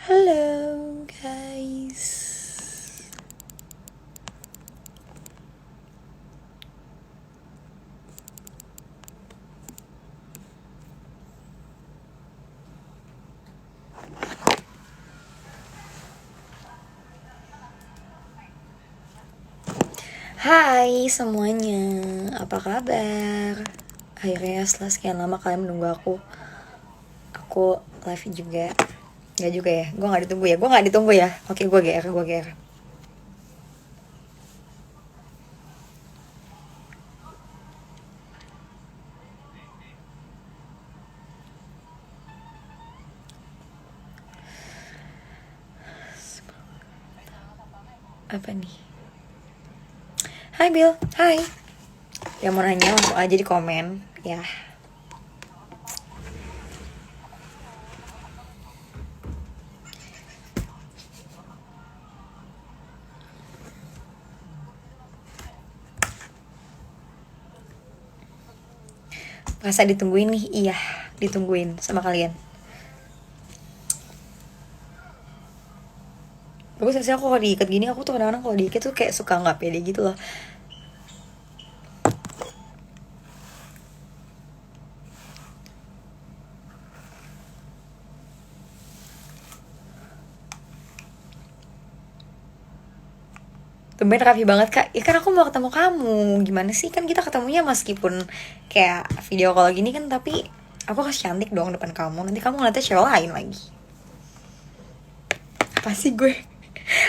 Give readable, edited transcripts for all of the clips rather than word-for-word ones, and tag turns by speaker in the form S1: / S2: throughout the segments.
S1: Halo guys. Hai semuanya, apa kabar? Akhirnya setelah sekian lama kalian menunggu aku live juga. Gak juga ya, gue gak ditunggu ya. Oke, gue GR. Apa nih? Hai Bill, hai. Yang mau nanya langsung aja di komen ya. Masa ditungguin nih? Iya, ditungguin sama kalian. Bagus sih aku kalau diikat gini, aku tuh kadang-kadang kalau diikat tuh kayak suka nggak pede gitu loh. Tumben rapi banget kak. Ya kan aku mau ketemu kamu. Gimana sih, kan kita ketemunya meskipun kayak video call gini kan, tapi aku harus cantik dong depan kamu. Nanti kamu ngeliatnya cewek lain lagi. Apa sih gue?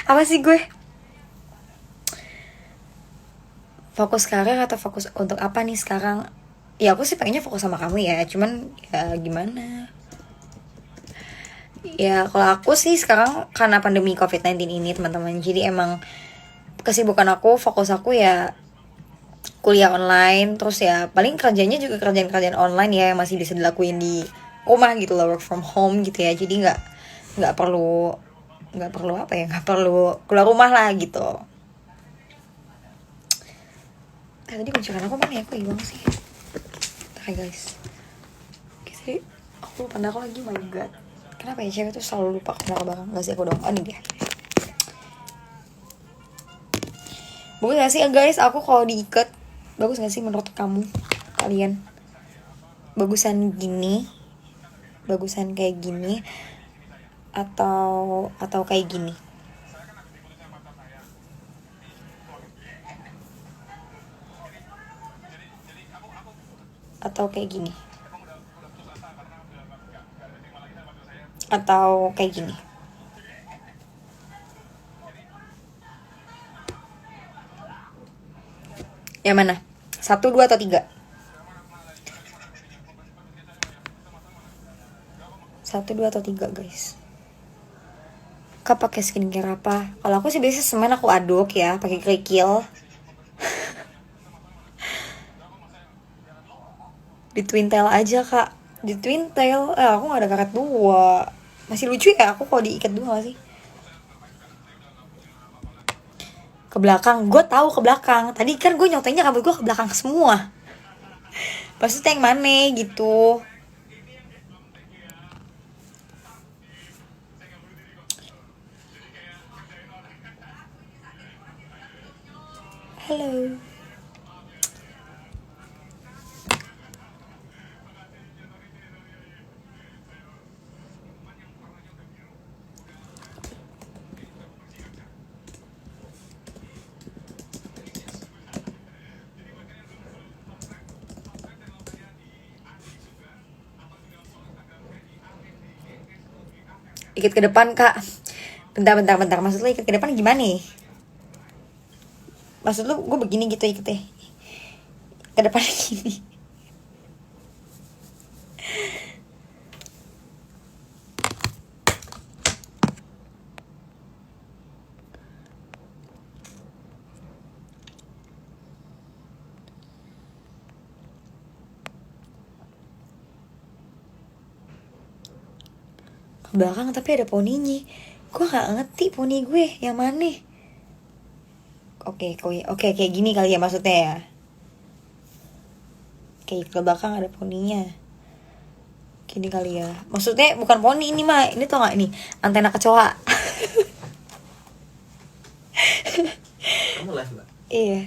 S1: Apa sih gue? Fokus karir atau fokus untuk apa nih sekarang? Ya aku sih pengennya fokus sama kamu ya. Cuman ya gimana? Ya kalau aku sih sekarang karena pandemi COVID-19 ini teman-teman. Jadi emang kesibukan aku, fokus aku ya kuliah online. Terus ya paling kerjanya juga kerjaan-kerjaan online ya yang masih bisa dilakuin di rumah gitu loh, work from home gitu ya. Jadi nggak perlu apa ya, nggak perlu keluar rumah lah gitu. Tadi kunci aku mana ya, aku hilang sih. Hai guys, oke, aku lupa aku lagi. My god, kenapa ya cewek tuh selalu lupa ke belakang? Nggak sih aku dong. Oh ini dia. Bagus gak sih guys aku kalau diikat? Bagus gak sih menurut kalian? Bagusan gini, bagusan kayak gini, atau kayak gini? Atau kayak gini? Atau kayak gini? Yang mana? 1, 2, atau 3? 1, 2, atau 3 guys. Kak pakai skincare apa? Kalau aku sih biasanya semen aku aduk ya, pakai kerikil. Di twintail aja kak. Di twintail, aku gak ada karet 2. Masih lucu ya aku kalau diikat 2 gak sih? Ke belakang, gue tahu ke belakang. Tadi kan gue nyotanya rambut gue ke belakang semua. Maksudnya yang mana gitu? Halo. Ikat ke depan kak. Bentar. Maksud lo ikat ke depan gimana nih? Maksud lo gue begini gitu ikatnya? Ke depan gini. Ke belakang tapi ada poninya. Gue gak ngerti poni gue yang mana. Oke, kayak gini kali ya maksudnya ya. Kayak ke belakang ada poninya. Gini kali ya. Maksudnya bukan poni ini mah. Ini tau gak ini? Antena kecoa.
S2: Kamu live Mbak?
S1: Iya.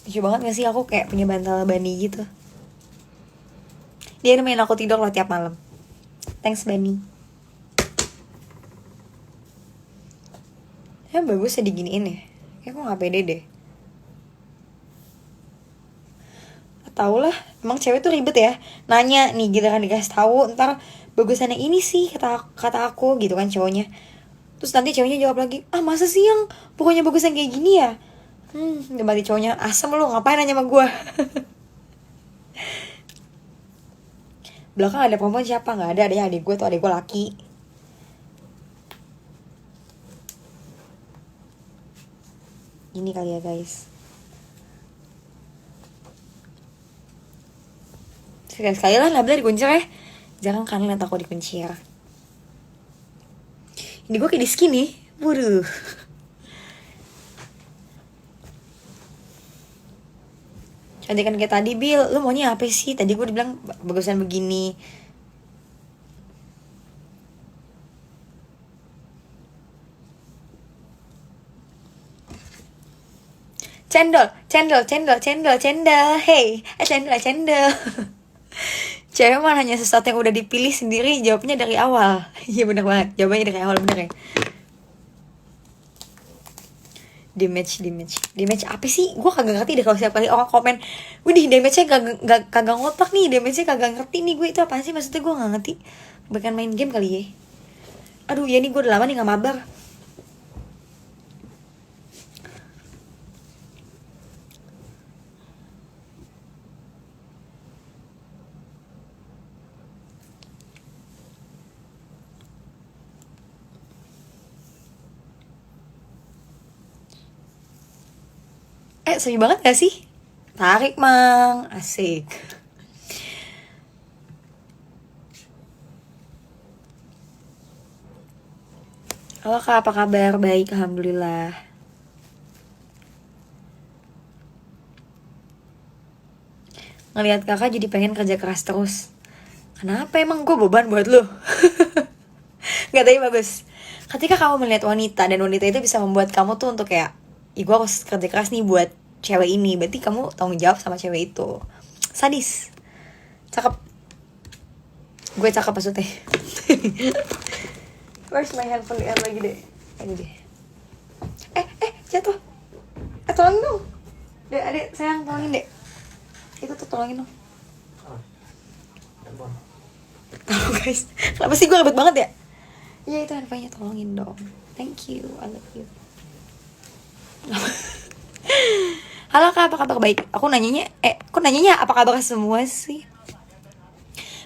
S1: Lucu banget gak sih aku kayak punya bantal Bani gitu. Dia nemenin aku tidur loh tiap malam. Thanks Bani. Ya bagus ya diginiin ya. Kayak aku gak pede deh. Tau lah, emang cewek tuh ribet ya. Nanya nih gitu kan dikasih tahu, ntar bagusannya ini sih kata aku gitu kan cowoknya. Terus nanti ceweknya jawab lagi, ah masa sih yang pokoknya bagusan kayak gini ya. Berarti cowoknya asem lu ngapain nanya sama gue. Belakang ada perempuan siapa? Nggak ada, adanya adik gue tuh, adik gue laki. Ini kali ya guys. Sekali-sekali lah Nabila dikuncir ya. Jangan kan lihat aku dikuncir. Ini gue kayak di skinny. Waduh. Cantikan kayak tadi Bil. Lu maunya apa sih? Tadi gue dibilang bagusan begini. Cendol. Hey, cendol. Cewek mah hanya sesuatu yang udah dipilih sendiri, jawabnya dari awal. Iya bener banget, jawabannya dari awal bener ya. Damage apa sih? Gue kagak ngerti deh kalau setiap kali orang komen, widih damage-nya kagak ngotak nih, damage-nya kagak ngerti nih gue itu apa sih? Maksudnya gue gak ngerti. Bahkan main game kali ya. Aduh ya nih gue udah lama nih gak mabar. Setuju banget gak sih? Tarik mang, asik. Halo kak, apa kabar? Baik, alhamdulillah. Ngelihat kakak jadi pengen kerja keras terus. Kenapa emang gue beban buat lo? Gak, tapi bagus. Ketika kamu melihat wanita dan wanita itu bisa membuat kamu tuh untuk kayak, ih gue harus kerja keras nih buat cewek ini, berarti kamu tanggung jawab sama cewek itu. Sadis. Cakep. Gue cakep maksudnya. Where's my handphone di lagi deh. Ini deh. Jatuh. Tolongin dong. Adek sayang tolongin deh. Itu tuh tolongin dong. Tolong guys. Kenapa sih gue ribet banget ya? Iya itu handphonenya, tolongin dong. Thank you, I love you. Halo kak, apa kabar? Baik. Kok nanyanya apa kabar semua sih?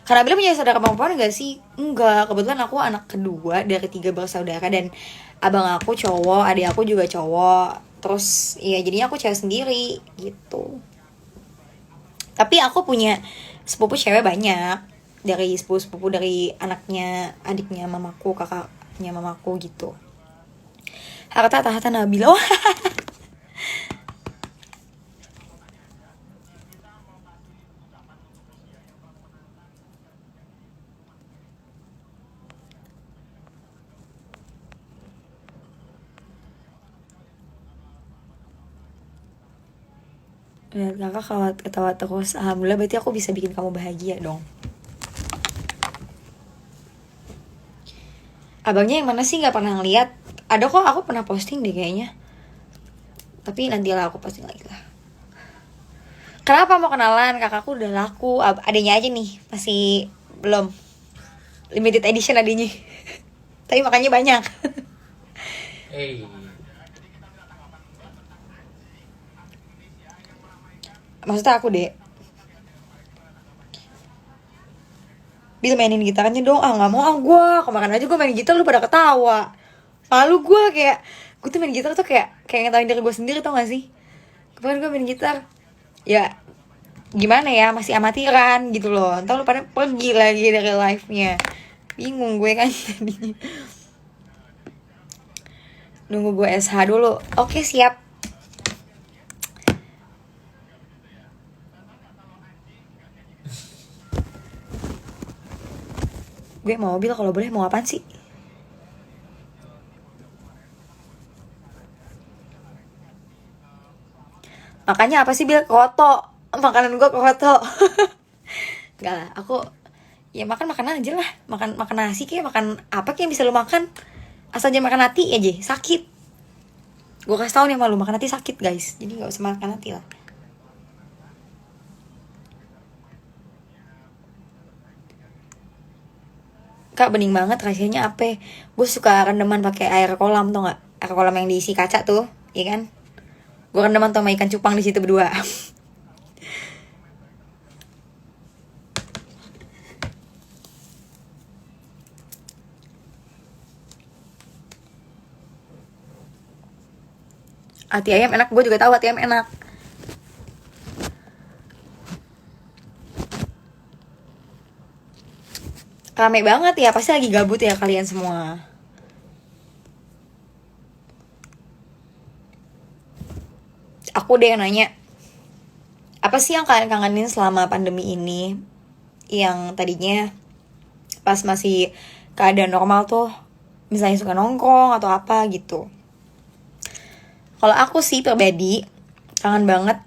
S1: Karena Bila punya saudara perempuan gak sih? Enggak, kebetulan aku anak kedua dari 3 bersaudara. Dan abang aku cowok, adik aku juga cowok. Terus ya jadinya aku cewek sendiri gitu. Tapi aku punya sepupu cewek banyak. Dari sepupu dari anaknya, adiknya mamaku, kakaknya mamaku gitu. Harta tahta Nabila. Oh. Lihat kakak ketawa terus, alhamdulillah berarti aku bisa bikin kamu bahagia dong. Abangnya yang mana sih? Nggak pernah ngeliat. Ada kok, aku pernah posting deh kayaknya. Tapi nantilah aku posting lagi lah. Kenapa mau kenalan? Kakakku udah laku. Adanya aja nih masih belum. Limited edition adanya. Tapi makanya banyak. Maksudnya aku deh, Bil mainin gitarnya dong. Nggak mau gue. Kemarin aja gue main gitar lu pada ketawa. Malu gue kayak, gue tuh main gitar tuh kayak ngetawain diri gue sendiri, tau gak sih? Kemarin gue main gitar, ya gimana ya, masih amatiran gitu loh. Ntar lu pada pergi lagi dari live-nya. Bingung gue kan tadinya. Nunggu gue SH dulu. Oke siap. Gue mobil kalau boleh. Mau apaan sih? Makanya apa sih Bil? Koto. Makanan gue koto. Enggak lah, aku ya makan aja lah. Makan nasi kayak makan apa kayak bisa lu makan. Asal jangan makan hati aja, sakit. Gue kasih tau nih sama lu, makan hati sakit guys. Jadi gak usah makan hati lah. Kak, bening banget rahasianya apa? Gue suka rendeman pakai air kolam, tau gak? Air kolam yang diisi kaca tuh, iya kan? Gue rendeman sama ikan cupang di situ berdua. Hati ayam enak, gue juga tahu hati ayam enak. Rame banget ya, pasti lagi gabut ya kalian semua. Aku deh yang nanya, apa sih yang kalian kangenin selama pandemi ini? Yang tadinya pas masih keadaan normal tuh, misalnya suka nongkrong atau apa gitu. Kalau aku sih pribadi kangen banget.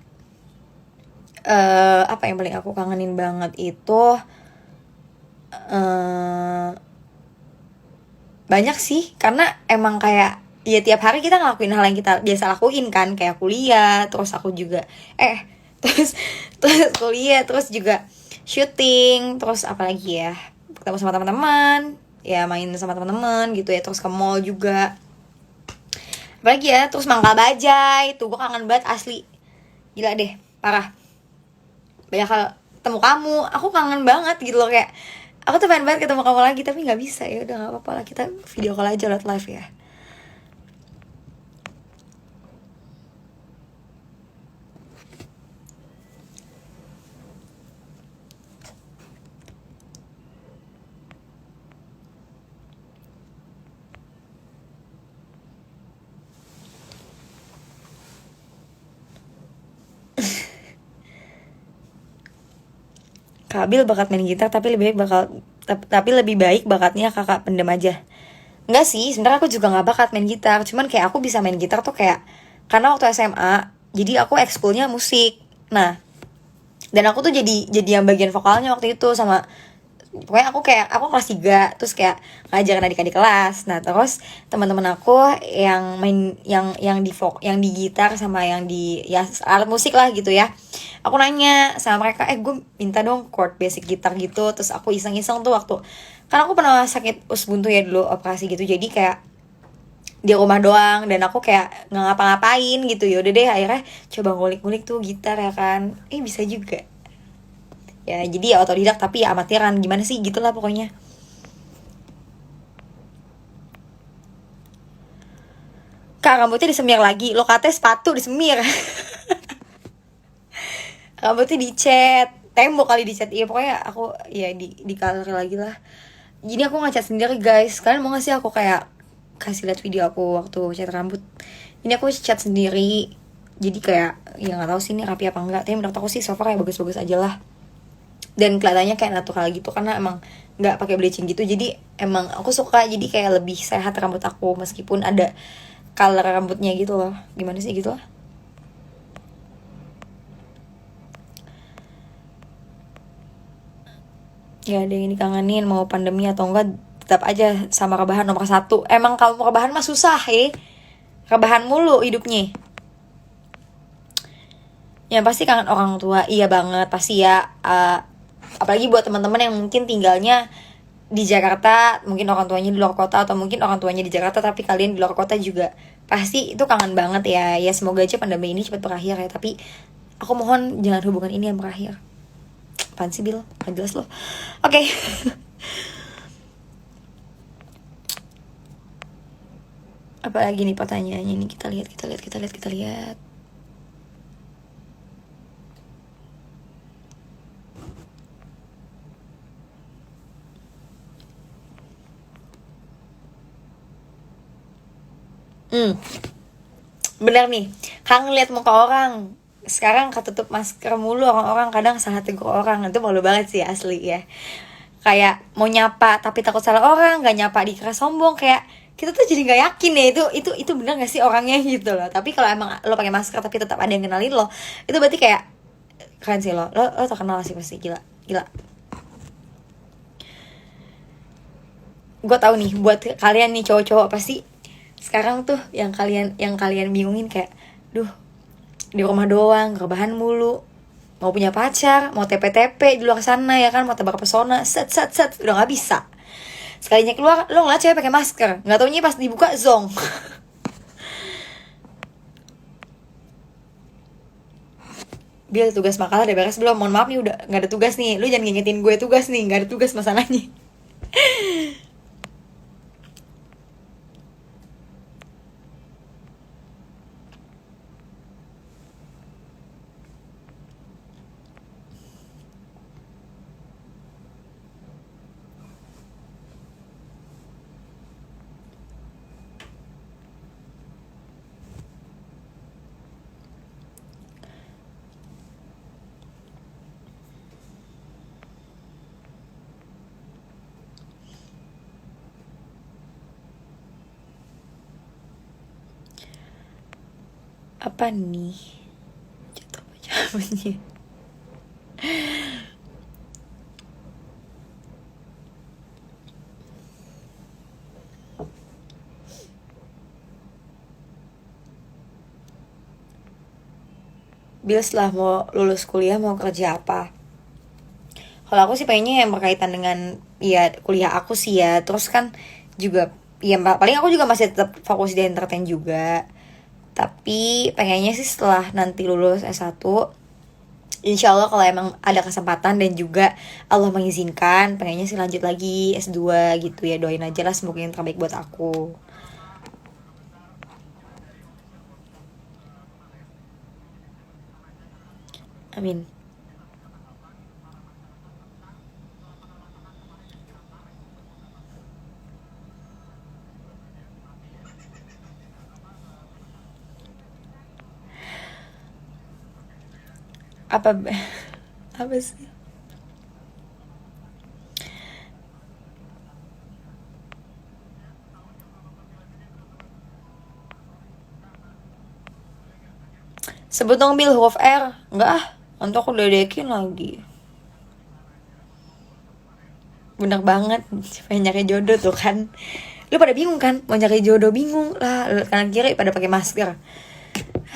S1: Apa yang paling aku kangenin banget itu banyak sih, karena emang kayak ya tiap hari kita ngelakuin hal yang kita biasa lakuin kan, kayak kuliah, terus aku juga terus kuliah, terus juga syuting, terus apalagi ya, ketemu sama teman-teman, ya main sama teman-teman gitu ya, terus ke mall juga. Apalagi ya, terus Mangkal Bajai, tuh gue kangen banget asli. Gila deh, parah. Banyak hal, ketemu kamu, aku kangen banget gitu loh, kayak aku tuh pengen banget ketemu kamu lagi, tapi nggak bisa. Ya udah nggak apa-apa lah, kita video call aja lewat live ya. Kabil bakat main gitar, tapi lebih baik bakatnya kakak pendem aja. Enggak sih, sebenarnya aku juga nggak bakat main gitar, cuman kayak aku bisa main gitar tuh kayak karena waktu SMA, jadi aku ekskulnya musik. Nah, dan aku tuh jadi yang bagian vokalnya waktu itu, sama pokoknya aku kelas 3 terus kayak ngajarin adik-adik kelas. Nah, terus teman-teman aku yang main yang di gitar sama yang di ya alat musik lah gitu ya. Aku nanya sama mereka, gue minta dong chord basic gitar gitu. Terus aku iseng-iseng tuh waktu, karena aku pernah sakit usus buntu ya dulu, operasi gitu. Jadi kayak di rumah doang dan aku kayak nggak ngapa-ngapain gitu. Ya udah deh, akhirnya coba ngulik-ngulik tuh gitar ya kan. Bisa juga. Ya jadi ya otodidak, tapi ya amatiran, gimana sih gitulah pokoknya. Kak, rambutnya disemir lagi, lo katanya sepatu disemir. Rambutnya dicat, tembok kali dicat. Iya pokoknya aku ya di color lagi lah. Jadi aku ngecat sendiri guys. Kalian mau gak sih aku kayak kasih lihat video aku waktu cat rambut? Ini aku cat sendiri. Jadi kayak ya nggak tahu sih ini rapi apa enggak. Tapi menurut aku sih so far kayak bagus-bagus aja lah. Dan kelihatannya kayak natural gitu karena emang nggak pakai bleaching gitu. Jadi emang aku suka, jadi kayak lebih sehat rambut aku meskipun ada color rambutnya gitu loh. Gimana sih gitu lah. Ya ada yang dikangenin, mau pandemi atau enggak tetap aja sama rebahan nomor 1. Emang kamu rebahan mah susah ya, rebahan mulu hidupnya. Yang pasti kangen orang tua, iya banget pasti ya. Apalagi buat teman-teman yang mungkin tinggalnya di Jakarta, mungkin orang tuanya di luar kota, atau mungkin orang tuanya di Jakarta tapi kalian di luar kota juga, pasti itu kangen banget ya. Ya semoga aja pandemi ini cepat berakhir ya, tapi aku mohon jangan hubungan ini yang berakhir. Apaan sih Bil? Gak jelas loh. Oke. Apa lagi nih pertanyaannya nih? Kita lihat. Bener nih, kangen lihat muka orang. Sekarang ketutup masker mulu orang-orang, kadang salah tegur orang. Itu malu banget sih asli ya. kayak mau nyapa tapi takut salah orang, nggak nyapa dikira sombong, kayak kita tuh jadi nggak yakin ya itu benar nggak sih orangnya gitu loh. Tapi kalau emang lo pakai masker tapi tetap ada yang kenalin lo, itu berarti kayak keren sih lo terkenal sih pasti, gila gila. Gue tahu nih buat kalian nih cowok-cowok pasti sekarang tuh yang kalian bingungin kayak, duh di rumah doang rebahan mulu, mau punya pacar, mau TP-TP di luar sana ya kan, mau tebar pesona, set udah nggak bisa. Sekalinya keluar lo ngeliat cewek pakai masker, nggak taunya pas dibuka zong. Biar tugas makalah udah beres belum? Mohon maaf nih udah nggak ada tugas nih, lu jangan ngingetin gue tugas nih, nggak ada tugas masalahnya. Apa nih? Jatuh apa Bila setelah mau lulus kuliah mau kerja apa? Kalau aku sih pengennya yang berkaitan dengan ya kuliah aku sih ya. Terus kan juga ya paling aku juga masih tetap fokus di entertain juga. Tapi pengennya sih setelah nanti lulus S1, insya Allah kalau emang ada kesempatan dan juga Allah mengizinkan, pengennya sih lanjut lagi S2 gitu ya. Doain aja lah, semoga yang terbaik buat aku. Amin. Apa apa sih? Sebut dong Bil, huruf R. Enggak ah, nanti aku ledekin lagi. Bener banget, pengen nyari jodoh tuh kan. Lu pada bingung kan, mau nyari jodoh bingung lah, kanan kiri pada pakai masker.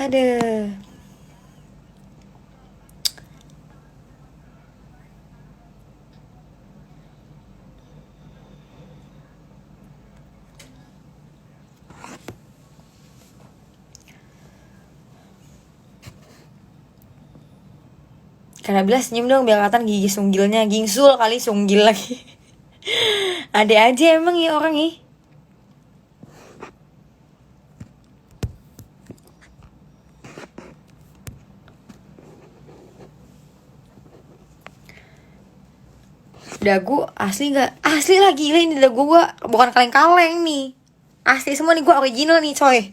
S1: Aduh. Karena bilang senyum dong biar kelihatan gigi sunggilnya, gingsul kali sunggil lagi. Ada aja emang ya orang nih. Dagu asli gak? Asli lah, gila ini dagu gue bukan kaleng-kaleng nih. Asli semua nih, gue original nih coy.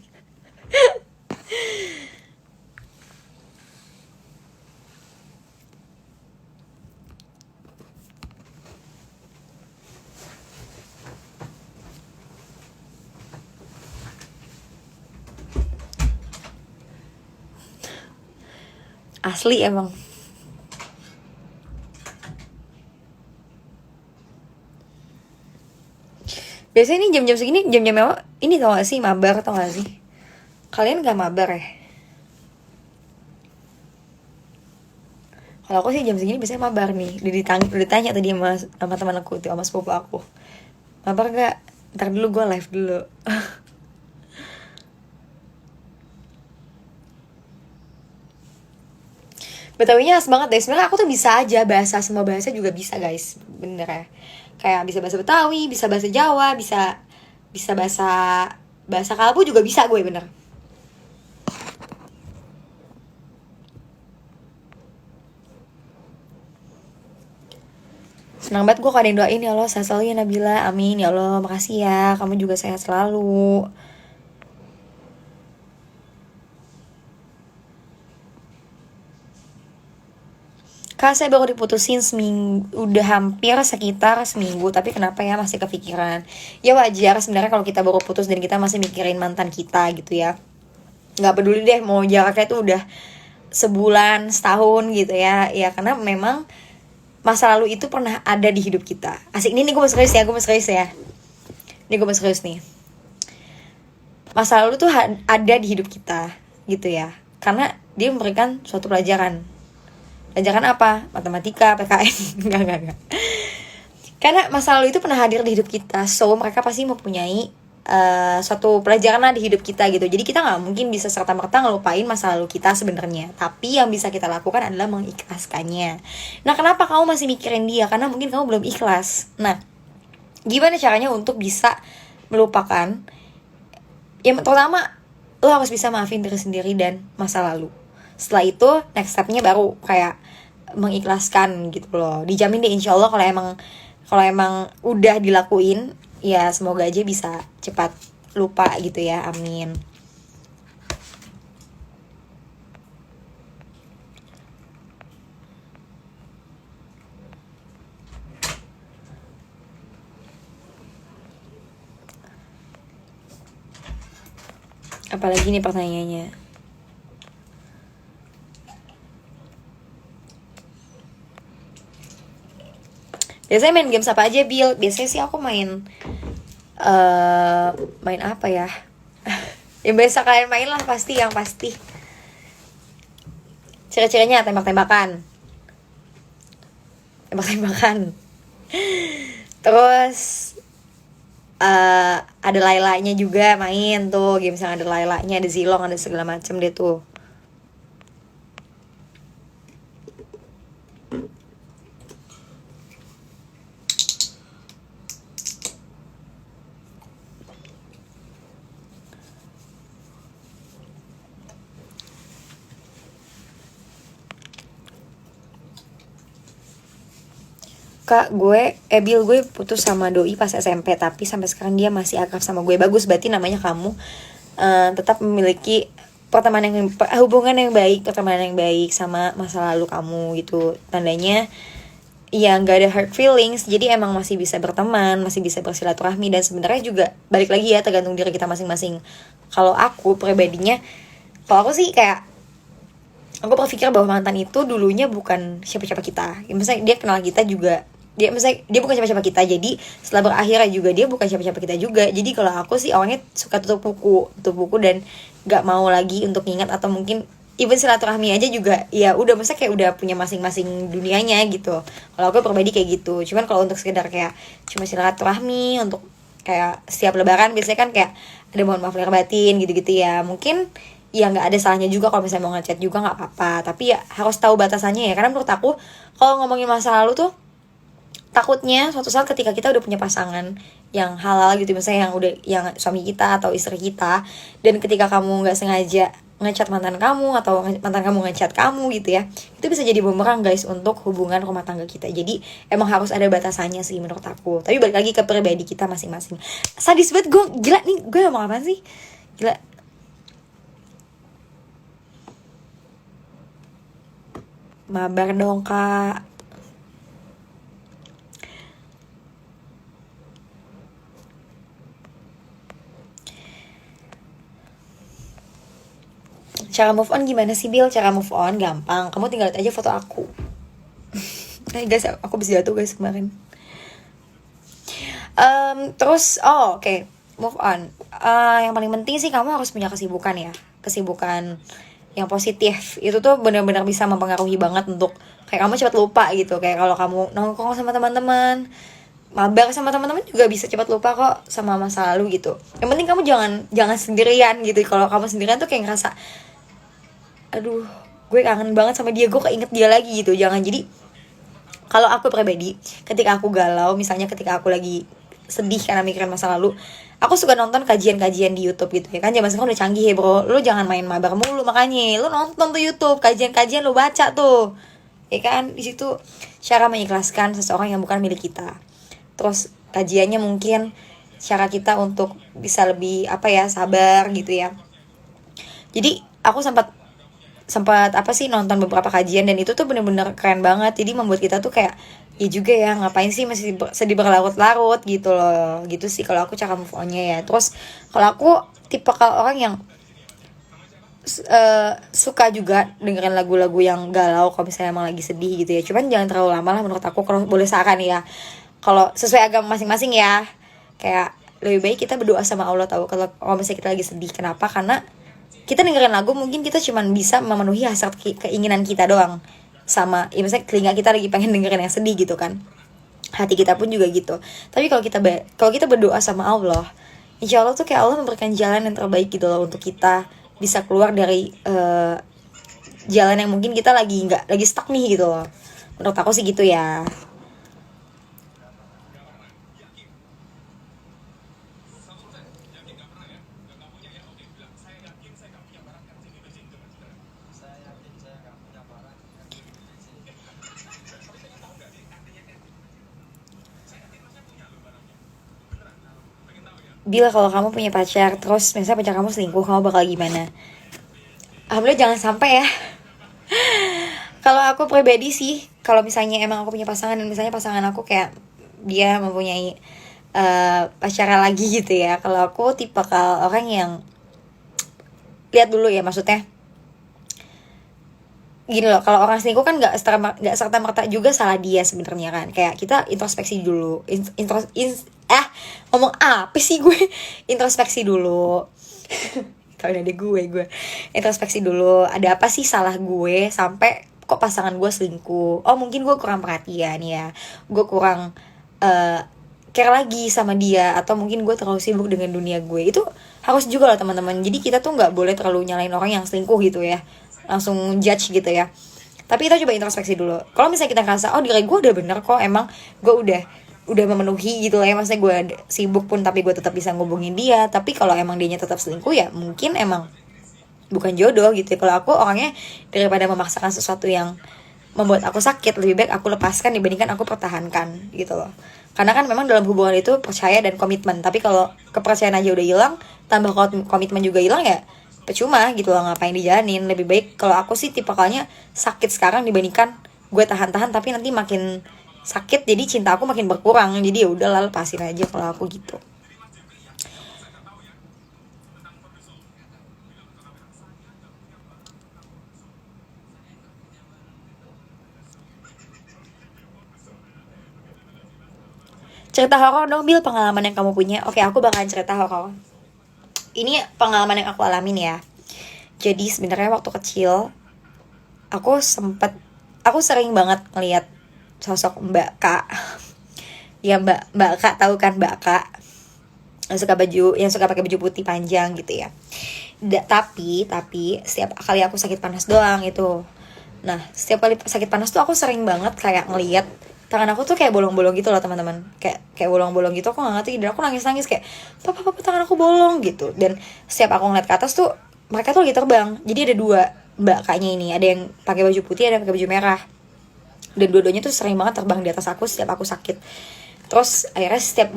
S1: Asli emang. Biasanya nih jam-jam segini, jam-jam apa? Ini tau gak sih, mabar tau gak sih? Kalian gak mabar ya? Kalau aku sih jam segini biasanya mabar nih. Udah ditanya tadi sama teman aku tuh, sama sepupu aku. Mabar gak? Ntar dulu gue live dulu. Betawinya khas banget deh. Sebenarnya aku tuh bisa aja bahasa, semua bahasa juga bisa guys, bener ya. Kayak bisa bahasa Betawi, bisa bahasa Jawa, bisa bahasa Kalbu juga bisa gue, bener. Senang banget gue kalau ada yang doain, ya Allah sehat selalu ya Nabila, amin ya Allah, makasih ya, kamu juga sehat selalu. Kak, saya baru diputusin seminggu, udah hampir sekitar seminggu, tapi kenapa ya masih kepikiran? Ya wajar sebenarnya kalau kita baru putus dan kita masih mikirin mantan kita gitu ya. Nggak peduli deh mau jaraknya tuh udah sebulan, setahun gitu ya. Ya karena memang masa lalu itu pernah ada di hidup kita. Asik, ini gue mau serius ya, Ini gue mau serius nih. Masa lalu tuh ada di hidup kita gitu ya. Karena dia memberikan suatu pelajaran. Pelajaran apa? Matematika, PKN. Enggak. Karena masa lalu itu pernah hadir di hidup kita. So mereka pasti mempunyai suatu pelajaran lah di hidup kita gitu. Jadi kita nggak mungkin bisa serta-merta ngelupain masa lalu kita sebenarnya. Tapi yang bisa kita lakukan adalah mengikhlaskannya. Nah, kenapa kamu masih mikirin dia? Karena mungkin kamu belum ikhlas. Nah, gimana caranya untuk bisa melupakan? Yang pertama, lo harus bisa maafin diri sendiri dan masa lalu. Setelah itu next stepnya baru kayak mengikhlaskan gitu loh. Dijamin deh insya Allah kalau emang udah dilakuin, ya semoga aja bisa cepat lupa gitu ya, amin. Apalagi nih pertanyaannya. Biasanya main games apa aja, Bill? Biasanya sih aku main main apa ya? Yang biasa kalian main lah pasti, yang pasti. Ciri-cirinya tembak-tembakan. Terus ada Lailanya juga main tuh, games yang ada Lailanya, ada Zilong, ada segala macem deh tuh. Kak, Bill, gue putus sama doi pas SMP, tapi sampai sekarang dia masih akrab sama gue. Bagus, berarti namanya kamu tetap memiliki hubungan yang baik, pertemanan yang baik sama masa lalu kamu gitu. Tandanya ya nggak ada hurt feelings, jadi emang masih bisa berteman, masih bisa bersilaturahmi. Dan sebenarnya juga balik lagi ya, tergantung diri kita masing-masing. Kalau aku pribadinya, kalau aku sih kayak aku berpikir bahwa mantan itu dulunya bukan siapa-siapa kita. Ya, misalnya dia kenal kita juga, dia bukan siapa-siapa kita. Jadi setelah berakhirnya juga dia bukan siapa-siapa kita juga. Jadi kalau aku sih orangnya suka tutup buku dan nggak mau lagi untuk ingat, atau mungkin even silaturahmi aja juga ya udah, masa kayak udah punya masing-masing dunianya gitu. Kalau aku pribadi kayak gitu. Cuman kalau untuk sekedar kayak cuma silaturahmi untuk kayak setiap lebaran biasanya kan kayak ada mohon maaf lahir batin gitu-gitu ya, mungkin ya nggak ada salahnya juga kalau misalnya mau ngechat juga nggak apa-apa, tapi ya harus tahu batasannya ya. Karena menurut aku kalau ngomongin masa lalu tuh takutnya suatu saat ketika kita udah punya pasangan yang halal gitu, misalnya yang suami kita atau istri kita, dan ketika kamu nggak sengaja ngechat mantan kamu atau mantan kamu ngechat kamu gitu ya, itu bisa jadi bumerang guys untuk hubungan rumah tangga kita. Jadi emang harus ada batasannya sih menurut aku. Tapi balik lagi ke pribadi kita masing-masing. Sadis banget gue, gila nih, gue ngomong apa sih, gila. Mabar dong kak. Cara move on gimana sih, Bill? Cara move on gampang, kamu tinggal lihat aja foto aku. Guys, aku bisa jatuh guys kemarin. Terus oke. Move on, yang paling penting sih kamu harus punya kesibukan ya. Kesibukan yang positif itu tuh benar-benar bisa mempengaruhi banget untuk kayak kamu cepat lupa gitu. Kayak kalau kamu nongkrong sama teman-teman, mabar sama teman-teman juga bisa cepat lupa kok sama masa lalu gitu. Yang penting kamu jangan sendirian gitu. Kalau kamu sendirian tuh kayak ngerasa, aduh gue kangen banget sama dia, gue keinget dia lagi gitu. Jangan. Jadi kalau aku pribadi, ketika aku galau, misalnya ketika aku lagi sedih karena mikirin masa lalu, aku suka nonton kajian-kajian di YouTube gitu ya kan. Zaman sekarang udah canggih ya bro, lu jangan main mabar mulu, makanya lu nonton tuh YouTube kajian-kajian, lu baca tuh ya kan. Di situ cara mengikhlaskan seseorang yang bukan milik kita. Terus kajiannya mungkin cara kita untuk bisa lebih sabar gitu ya. Jadi aku sempat sempat apa sih nonton beberapa kajian, dan itu tuh bener-bener keren banget. Jadi membuat kita tuh kayak ya juga ya, ngapain sih masih sedih berlarut-larut gitu loh. Gitu sih kalau aku cara move on-nya ya. Terus kalau aku tipe kalau orang yang suka juga dengerin lagu-lagu yang galau kalau misalnya emang lagi sedih gitu ya. Cuman jangan terlalu lama lah menurut aku, kalau boleh saran ya. Kalau sesuai agama masing-masing ya. Kayak lebih baik kita berdoa sama Allah, tahu kalau misalnya kita lagi sedih. Kenapa? Karena kita dengerin lagu mungkin kita cuman bisa memenuhi hasrat keinginan kita doang. Sama ya misalnya telinga kita lagi pengen dengerin yang sedih gitu kan. Hati kita pun juga gitu. Tapi kalau kita berdoa sama Allah, insya Allah tuh kayak Allah memberikan jalan yang terbaik gitu loh untuk kita bisa keluar dari jalan yang mungkin kita lagi stuck nih gitu loh. Menurut aku sih gitu ya. Bila kalau kamu punya pacar, terus misalnya pacar kamu selingkuh, kamu bakal gimana? Alhamdulillah jangan sampai ya. Kalau aku pribadi sih, kalau misalnya emang aku punya pasangan dan misalnya pasangan aku kayak dia mempunyai pacaran lagi gitu ya. Kalau aku tipe kalau orang yang lihat dulu ya, maksudnya gini loh, kalau orang selingkuh kan nggak serta merta juga salah dia sebenarnya kan. Kayak kita introspeksi dulu, ngomong apa sih gue? Introspeksi dulu. Kalau ada gue introspeksi dulu, ada apa sih salah gue sampai kok pasangan gue selingkuh. Oh mungkin gue kurang perhatian ya, gue kurang care lagi sama dia, atau mungkin gue terlalu sibuk dengan dunia gue. Itu harus juga loh teman-teman. Jadi kita tuh nggak boleh terlalu nyalain orang yang selingkuh gitu ya, langsung judge gitu ya. Tapi kita coba introspeksi dulu. Kalau misalnya kita ngerasa oh diri gue udah bener kok, emang gue udah memenuhi gitu lah ya, maksudnya gue sibuk pun tapi gue tetap bisa ngubungin dia. Tapi kalau emang dianya tetap selingkuh ya mungkin emang bukan jodoh gitu. Kalau aku orangnya daripada memaksakan sesuatu yang membuat aku sakit, lebih baik aku lepaskan dibandingkan aku pertahankan gitu loh. Karena kan memang dalam hubungan itu percaya dan komitmen. Tapi kalau kepercayaan aja udah hilang, tambah komitmen juga hilang ya percuma gitu loh, ngapain dijalanin. Lebih baik kalau aku sih tipikalnya sakit sekarang dibandingkan gue tahan-tahan tapi nanti makin sakit jadi cinta aku makin berkurang. Jadi ya udah lepasin aja kalau aku gitu. Cerita horor dong Bil, pengalaman yang kamu punya. Oke, aku bakalan cerita horor. Ini pengalaman yang aku alamin ya. Jadi sebenarnya waktu kecil aku sering banget ngelihat sosok Mbak Kak. Ya Mbak Kak, tahu kan Mbak Kak? Yang suka pakai baju putih panjang gitu ya. Tapi setiap kali aku sakit panas doang itu. Nah, setiap kali sakit panas tuh aku sering banget kayak ngelihat tangan aku tuh kayak bolong-bolong gitu loh teman-teman. Kayak bolong-bolong gitu, aku nggak ngerti, dan aku nangis-nangis kayak papa tangan aku bolong gitu. Dan setiap aku ngeliat ke atas tuh mereka tuh lagi terbang. Jadi ada dua Mbak Kaknya ini, ada yang pakai baju putih, ada yang pakai baju merah. Dan dua-duanya tuh sering banget terbang di atas aku setiap aku sakit. Terus akhirnya setiap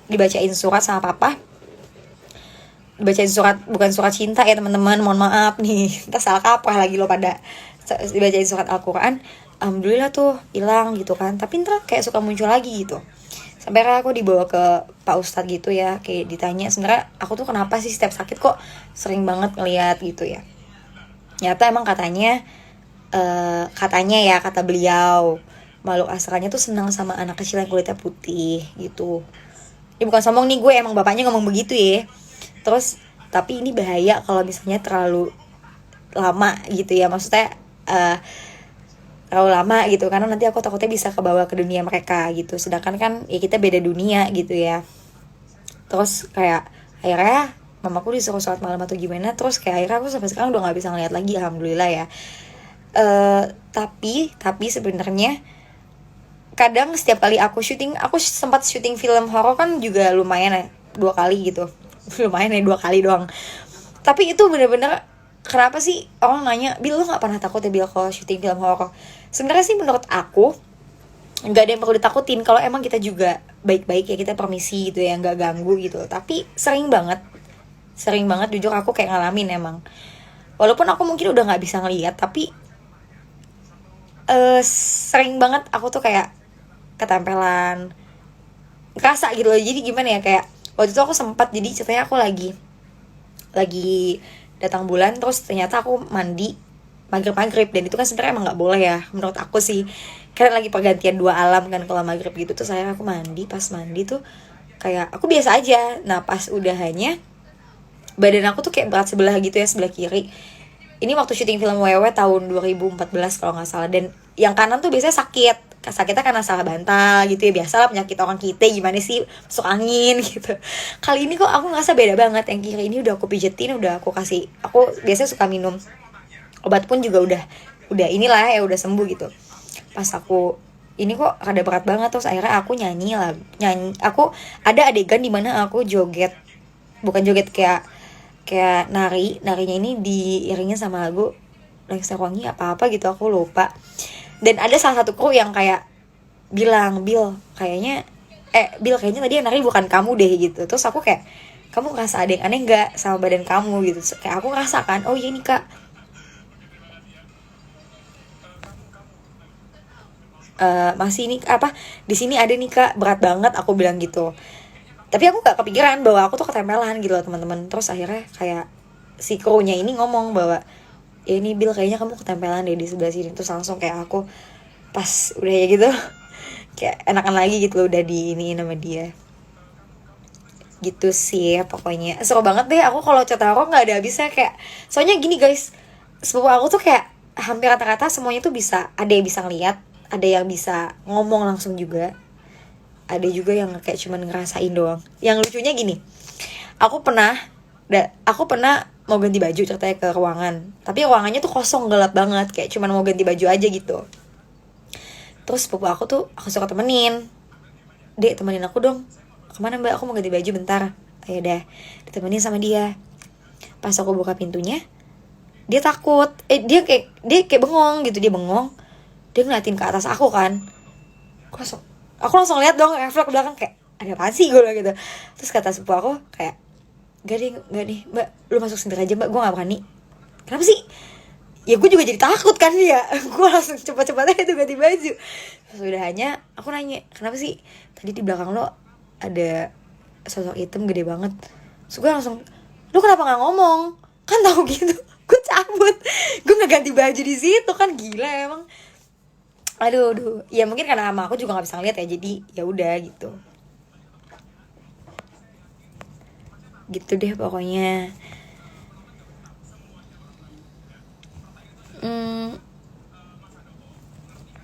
S1: dibacain surat sama papa, dibacain surat, bukan surat cinta ya teman-teman, mohon maaf nih, kita salah kaprah lagi lo pada. Dibacain surat Al-Quran, alhamdulillah tuh hilang gitu kan. Tapi ntar kayak suka muncul lagi gitu. Sampai akhirnya aku dibawa ke Pak Ustadz gitu ya, kayak ditanya sebenarnya aku tuh kenapa sih setiap sakit kok sering banget ngeliat gitu ya. Nyata emang katanya kata beliau, makhluk asalnya tuh senang sama anak kecil yang kulitnya putih gitu. Ini bukan sombong nih, gue emang bapaknya ngomong begitu ya. Terus tapi ini bahaya kalau misalnya terlalu lama gitu ya, maksudnya terlalu lama gitu, karena nanti aku takutnya bisa kebawa ke dunia mereka gitu. Sedangkan kan ya kita beda dunia gitu ya. Terus kayak akhirnya mamaku disuruh sholat malam atau gimana, terus kayak akhirnya aku sampai sekarang udah nggak bisa ngeliat lagi, alhamdulillah ya. Tapi sebenarnya kadang setiap kali aku sempat syuting film horor kan juga lumayan ya, 2 kali gitu. Lumayan ya 2 kali doang. Tapi itu bener-bener kenapa sih orang nanya, Bil lo gak pernah takut ya Bil kalau syuting film horor? Sebenarnya sih menurut aku nggak ada yang perlu ditakutin kalau emang kita juga baik-baik ya, kita permisi gitu ya, nggak ganggu gitu. Tapi sering banget jujur aku kayak ngalamin emang walaupun aku mungkin udah nggak bisa ngelihat, tapi sering banget aku tuh kayak ketempelan, kerasa gitu loh. Jadi gimana ya, kayak waktu itu aku sempat, jadi ceritanya aku lagi datang bulan, terus ternyata aku mandi maghrib, dan itu kan sebenarnya emang nggak boleh ya menurut aku sih, karena lagi pergantian dua alam kan kalau maghrib gitu. Terus saya aku mandi, pas mandi tuh kayak aku biasa aja. Nah pas udahannya badan aku tuh kayak berat sebelah gitu ya, sebelah kiri. Ini waktu syuting film Wewe tahun 2014 kalau nggak salah. Dan yang kanan tuh biasanya sakitnya karena salah bantal gitu ya, biasalah penyakit orang kita, gimana sih, masuk angin gitu. Kali ini kok aku ngerasa beda banget. Yang kiri ini udah aku pijetin, udah aku kasih, aku biasanya suka minum obat pun juga udah inilah ya, udah sembuh gitu. Pas aku ini kok rada berat banget, terus akhirnya aku nyanyi. Aku ada adegan dimana aku joget, bukan joget, kayak narinya ini diiringin sama lagu Lengser Wangi apa gitu, aku lupa. Dan ada salah satu kru yang kayak bilang, Bill kayaknya tadi yang nari bukan kamu deh gitu. Terus aku kayak, kamu ngerasa ada yang aneh nggak sama badan kamu gitu. Kayak aku ngerasa kan, oh iya nih kak, masih ini apa, di sini ada nih kak, berat banget, aku bilang gitu. Tapi aku gak kepikiran bahwa aku tuh ketempelan gitu loh teman-teman. Terus akhirnya kayak si krunya ini ngomong bahwa, ya ini Bill kayaknya kamu ketempelan deh di sebelah sini. Terus langsung kayak aku pas udah ya gitu kayak enakan lagi gitu loh, udah di ini sama dia gitu sih. Pokoknya seru banget deh aku kalau Cotaro, nggak ada habisnya. Kayak soalnya gini guys, sepupu aku tuh kayak hampir rata-rata semuanya tuh bisa, ada yang bisa ngeliat, ada yang bisa ngomong langsung juga, ada juga yang kayak cuman ngerasain doang. Yang lucunya gini, aku pernah mau ganti baju ceritanya ke ruangan, tapi ruangannya tuh kosong, gelap banget, kayak cuman mau ganti baju aja gitu. Terus sepupu aku suka temenin, Dek temenin aku dong, kemana mbak, aku mau ganti baju bentar. Ya udah ditemenin sama dia. Pas aku buka pintunya, dia takut, dia kayak bengong gitu. Dia bengong, dia ngeliatin ke atas aku kan. Aku langsung lihat dong, refleks ke belakang, kayak ada apaan sih gue gitu. Terus kata sepupu aku kayak, gak deh mbak, lu masuk sendiri aja mbak, gue gak berani. Kenapa sih? Ya gue juga jadi takut kan ya. Gue langsung cepat-cepat aja tuh ganti baju. Terus udah hanya aku nanya, kenapa sih tadi di belakang lo ada sosok hitam gede banget. Terus gue langsung, lu kenapa gak ngomong? Kan tahu gitu. Gue cabut, gue gak ganti baju di situ kan, gila emang. Aduh, ya mungkin karena sama aku juga nggak bisa ngeliat ya, jadi ya udah gitu deh pokoknya.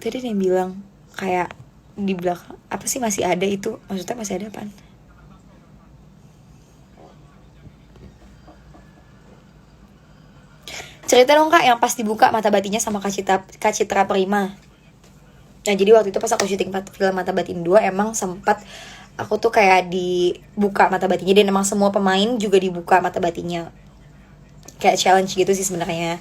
S1: Tadi ada yang bilang kayak di belakang apa sih masih ada itu, maksudnya masih ada apaan? Cerita dong kak yang pas dibuka mata batinnya sama Kak Citra Prima. Nah jadi waktu itu pas aku syuting film Mata Batin 2, emang sempat aku tuh kayak dibuka mata batinnya, dan emang semua pemain juga dibuka mata batinnya. Kayak challenge gitu sih sebenarnya.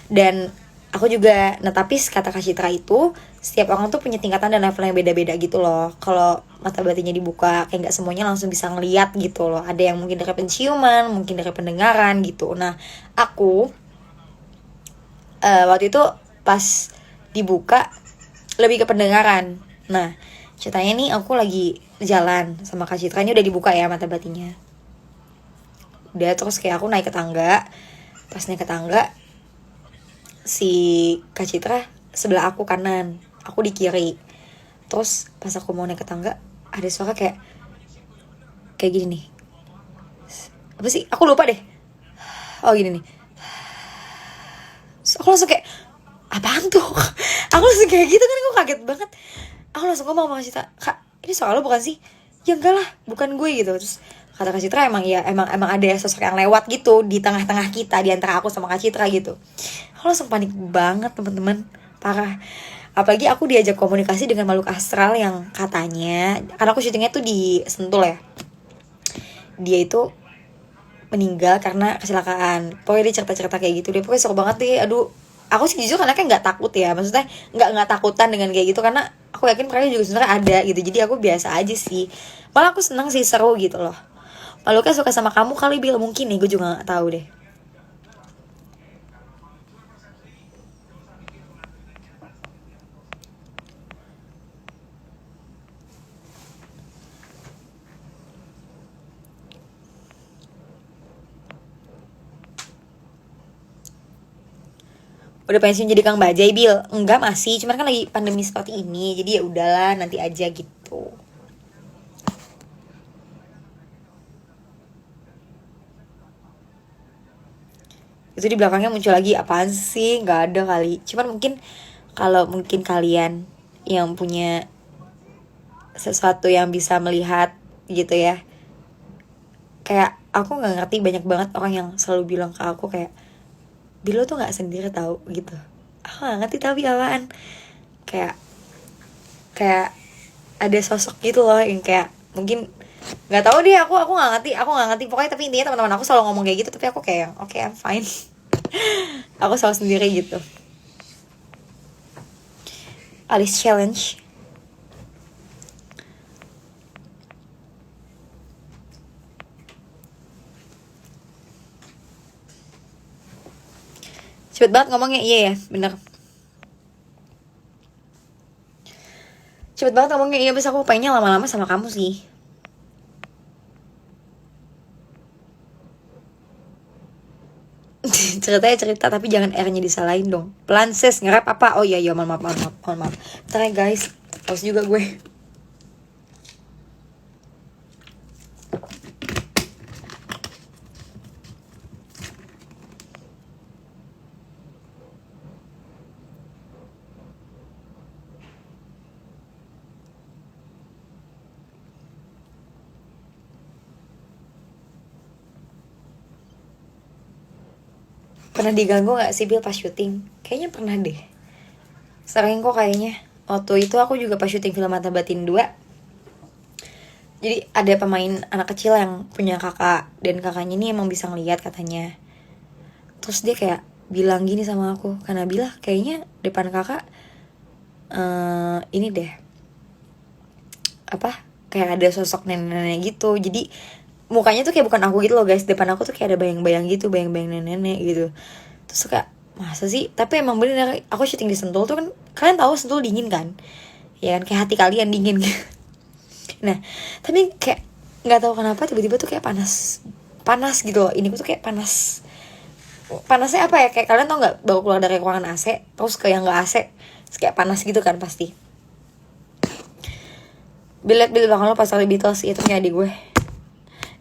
S1: Dan aku juga, nah tapi kata Kak Citra itu, setiap orang tuh punya tingkatan dan level yang beda-beda gitu loh. Kalau mata batinnya dibuka, kayak gak semuanya langsung bisa ngeliat gitu loh. Ada yang mungkin dari penciuman, mungkin dari pendengaran gitu. Nah aku waktu itu pas dibuka lebih ke pendengaran. Nah ceritanya nih, aku lagi jalan sama Kak Citra, ini udah dibuka ya mata batinnya. Udah, terus kayak aku naik ke tangga. Pas naik ke tangga, si Kak Citra sebelah aku kanan, aku di kiri. Terus pas aku mau naik ke tangga, ada suara kayak gini nih. Apa sih? Aku lupa deh. Oh gini nih. Terus aku langsung kayak, apaan tuh? Aku langsung kayak gitu kan, aku kaget banget. Aku langsung ngomong sama Kak Citra, Kak ini soal lo bukan sih? Ya enggak lah, bukan gue gitu. Terus kata Kak Citra, emang ada sosok yang lewat gitu di tengah-tengah kita, di antara aku sama Kak Citra gitu. Aku langsung panik banget teman-teman, parah. Apalagi aku diajak komunikasi dengan makhluk astral yang katanya, karena aku syutingnya tuh di Sentul ya, dia itu meninggal karena kecelakaan. Pokoknya dia cerita-cerita kayak gitu deh. Pokoknya seru banget deh. Aduh, aku sih jujur anaknya nggak takut ya, maksudnya nggak takutan dengan kayak gitu, karena aku yakin mereka juga sebenarnya ada gitu. Jadi aku biasa aja sih. Malah aku senang sih, seru gitu loh. Makhluknya suka sama kamu kali, Bil, mungkin nih, gue juga nggak tahu deh. Udah pensiun jadi Kang Bajai, Bil? Enggak, masih, cuman kan lagi pandemi seperti ini, jadi ya udahlah, nanti aja gitu. Itu di belakangnya muncul lagi, apaan sih? Nggak ada kali. Cuman mungkin kalau mungkin kalian yang punya sesuatu yang bisa melihat gitu ya, kayak aku nggak ngerti, banyak banget orang yang selalu bilang ke aku kayak, Bilo tuh nggak sendiri tahu gitu. Aku nggak ngerti tapi apaan, kayak kayak ada sosok gitu loh yang kayak mungkin nggak tahu deh, aku nggak ngerti pokoknya. Tapi intinya teman-teman aku selalu ngomong kayak gitu, tapi aku kayak oke, I'm fine. Aku selalu sendiri gitu. Alice challenge. Cepet banget ngomongnya, iya ya, bener. Cepet banget ngomongnya, iya. Bisa aku pengennya lama-lama sama kamu sih. Ceritanya cerita, tapi jangan R-nya disalahin dong. Pelan ses, ngerap apa? Oh iya, iya, mohon maaf, mohon maaf, mohon maaf. Bentar ya guys, pause juga gue. Pernah diganggu gak sih Bil pas syuting? Kayaknya pernah deh. Sering kok kayaknya. Waktu itu aku juga pas syuting film Mata Batin 2. Jadi ada pemain anak kecil yang punya kakak, dan kakaknya ini emang bisa ngeliat katanya. Terus dia kayak bilang gini sama aku, karena bilang kayaknya depan kakak ini deh, apa, kayak ada sosok nenek-nenek gitu. Jadi mukanya tuh kayak bukan aku gitu loh guys, depan aku tuh kayak ada bayang-bayang gitu, bayang-bayang nenek-nenek gitu. Terus kayak masa sih, tapi emang bener, aku syuting di Sentul tuh kan, kalian tahu Sentul dingin kan, ya kan, kayak hati kalian dingin. Nah tapi kayak nggak tahu kenapa tiba-tiba tuh kayak panas, panas gitu loh. Ini tuh kayak panas. Panasnya apa ya, kayak kalian tau nggak, baru keluar dari ruangan AC terus ke yang nggak AC, terus kayak panas gitu kan pasti. Bilet bil belakang lo pas kali Beatles itu punya adik gue.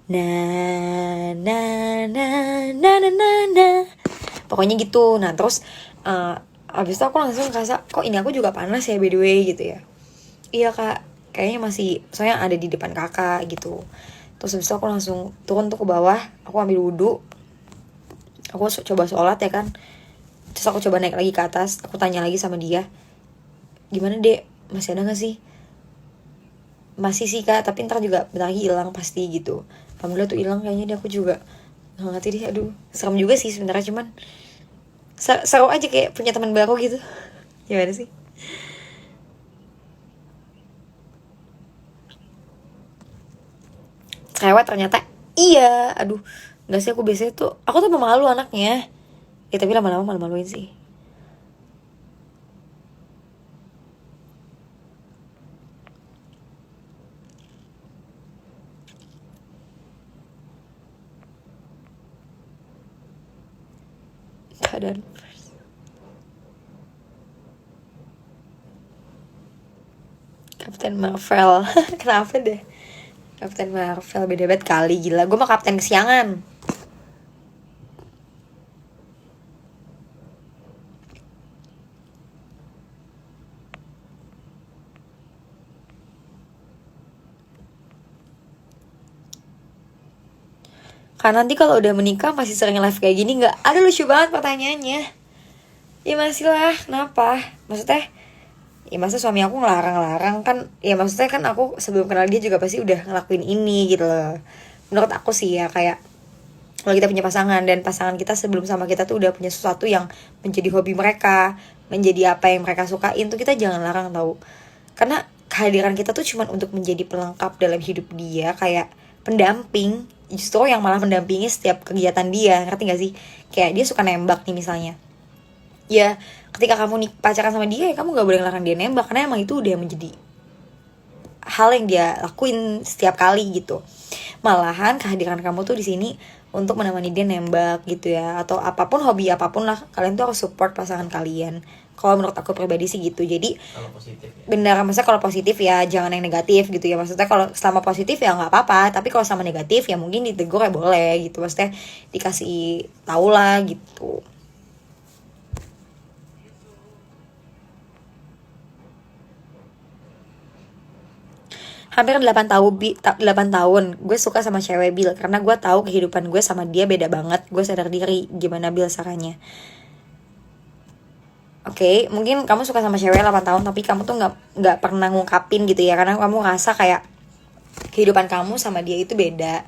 S1: Na pokoknya gitu. Nah terus abis itu aku langsung ngerasa, kok ini aku juga panas ya by the way gitu ya. Iya kak, kayaknya masih, soalnya ada di depan kakak gitu. Terus abis itu aku langsung turun tuh ke bawah, aku ambil wudhu, aku coba sholat ya kan. Terus aku coba naik lagi ke atas, aku tanya lagi sama dia, gimana dek, masih ada gak sih? Masih sih kak, tapi ntar juga bentar lagi hilang pasti gitu. Alhamdulillah tuh hilang kayaknya deh. Aku juga nggak ngerti deh, aduh serem juga sih sebenarnya, cuman seru aja kayak punya teman baru gitu. Gimana sih? Cerewet ternyata. Iya, aduh, nggak sih, aku biasanya tuh, aku tuh pemalu anaknya ya, tapi lama-lama malu-maluin sih. Keadaan Kapten Marvel. Kenapa deh Kapten Marvel, beda banget kali, gila. Gue mah kapten kesiangan. Karena nanti kalau udah menikah masih sering live kayak gini nggak? Ada, lucu banget pertanyaannya. Ya masih lah, kenapa? Maksudnya, ya masa suami aku ngelarang-larang kan? Ya maksudnya kan aku sebelum kenal dia juga pasti udah ngelakuin ini gitu loh. Menurut aku sih ya, kayak kalau kita punya pasangan, dan pasangan kita sebelum sama kita tuh udah punya sesuatu yang menjadi hobi mereka, menjadi apa yang mereka sukain, tuh kita jangan larang tahu. Karena kehadiran kita tuh cuman untuk menjadi pelengkap dalam hidup dia, kayak pendamping, justru yang malah mendampingi setiap kegiatan dia, ngerti gak sih? Kayak dia suka nembak nih misalnya, ya ketika kamu nih pacaran sama dia, ya kamu gak boleh ngelarang dia nembak, karena emang itu udah menjadi hal yang dia lakuin setiap kali gitu. Malahan kehadiran kamu tuh di sini untuk menemani dia nembak gitu ya, atau apapun, hobi apapun lah, kalian tuh harus support pasangan kalian. Kalau menurut aku pribadi sih gitu. Jadi
S2: Kalau positif ya.
S1: benar, maksudnya kalau positif ya jangan yang negatif gitu ya, maksudnya kalau selama positif ya nggak apa-apa, tapi kalau selama negatif ya mungkin ditegur ya boleh gitu, maksudnya dikasih tahu lah gitu. Hampir 8 tahun 8 tahun gue suka sama cewek Bill, karena gue tahu kehidupan gue sama dia beda banget. Gue sadar diri. Gimana Bill sarannya? Oke, mungkin kamu suka sama cewek 8 tahun tapi kamu tuh nggak pernah ngungkapin gitu ya, karena kamu ngerasa kayak kehidupan kamu sama dia itu beda.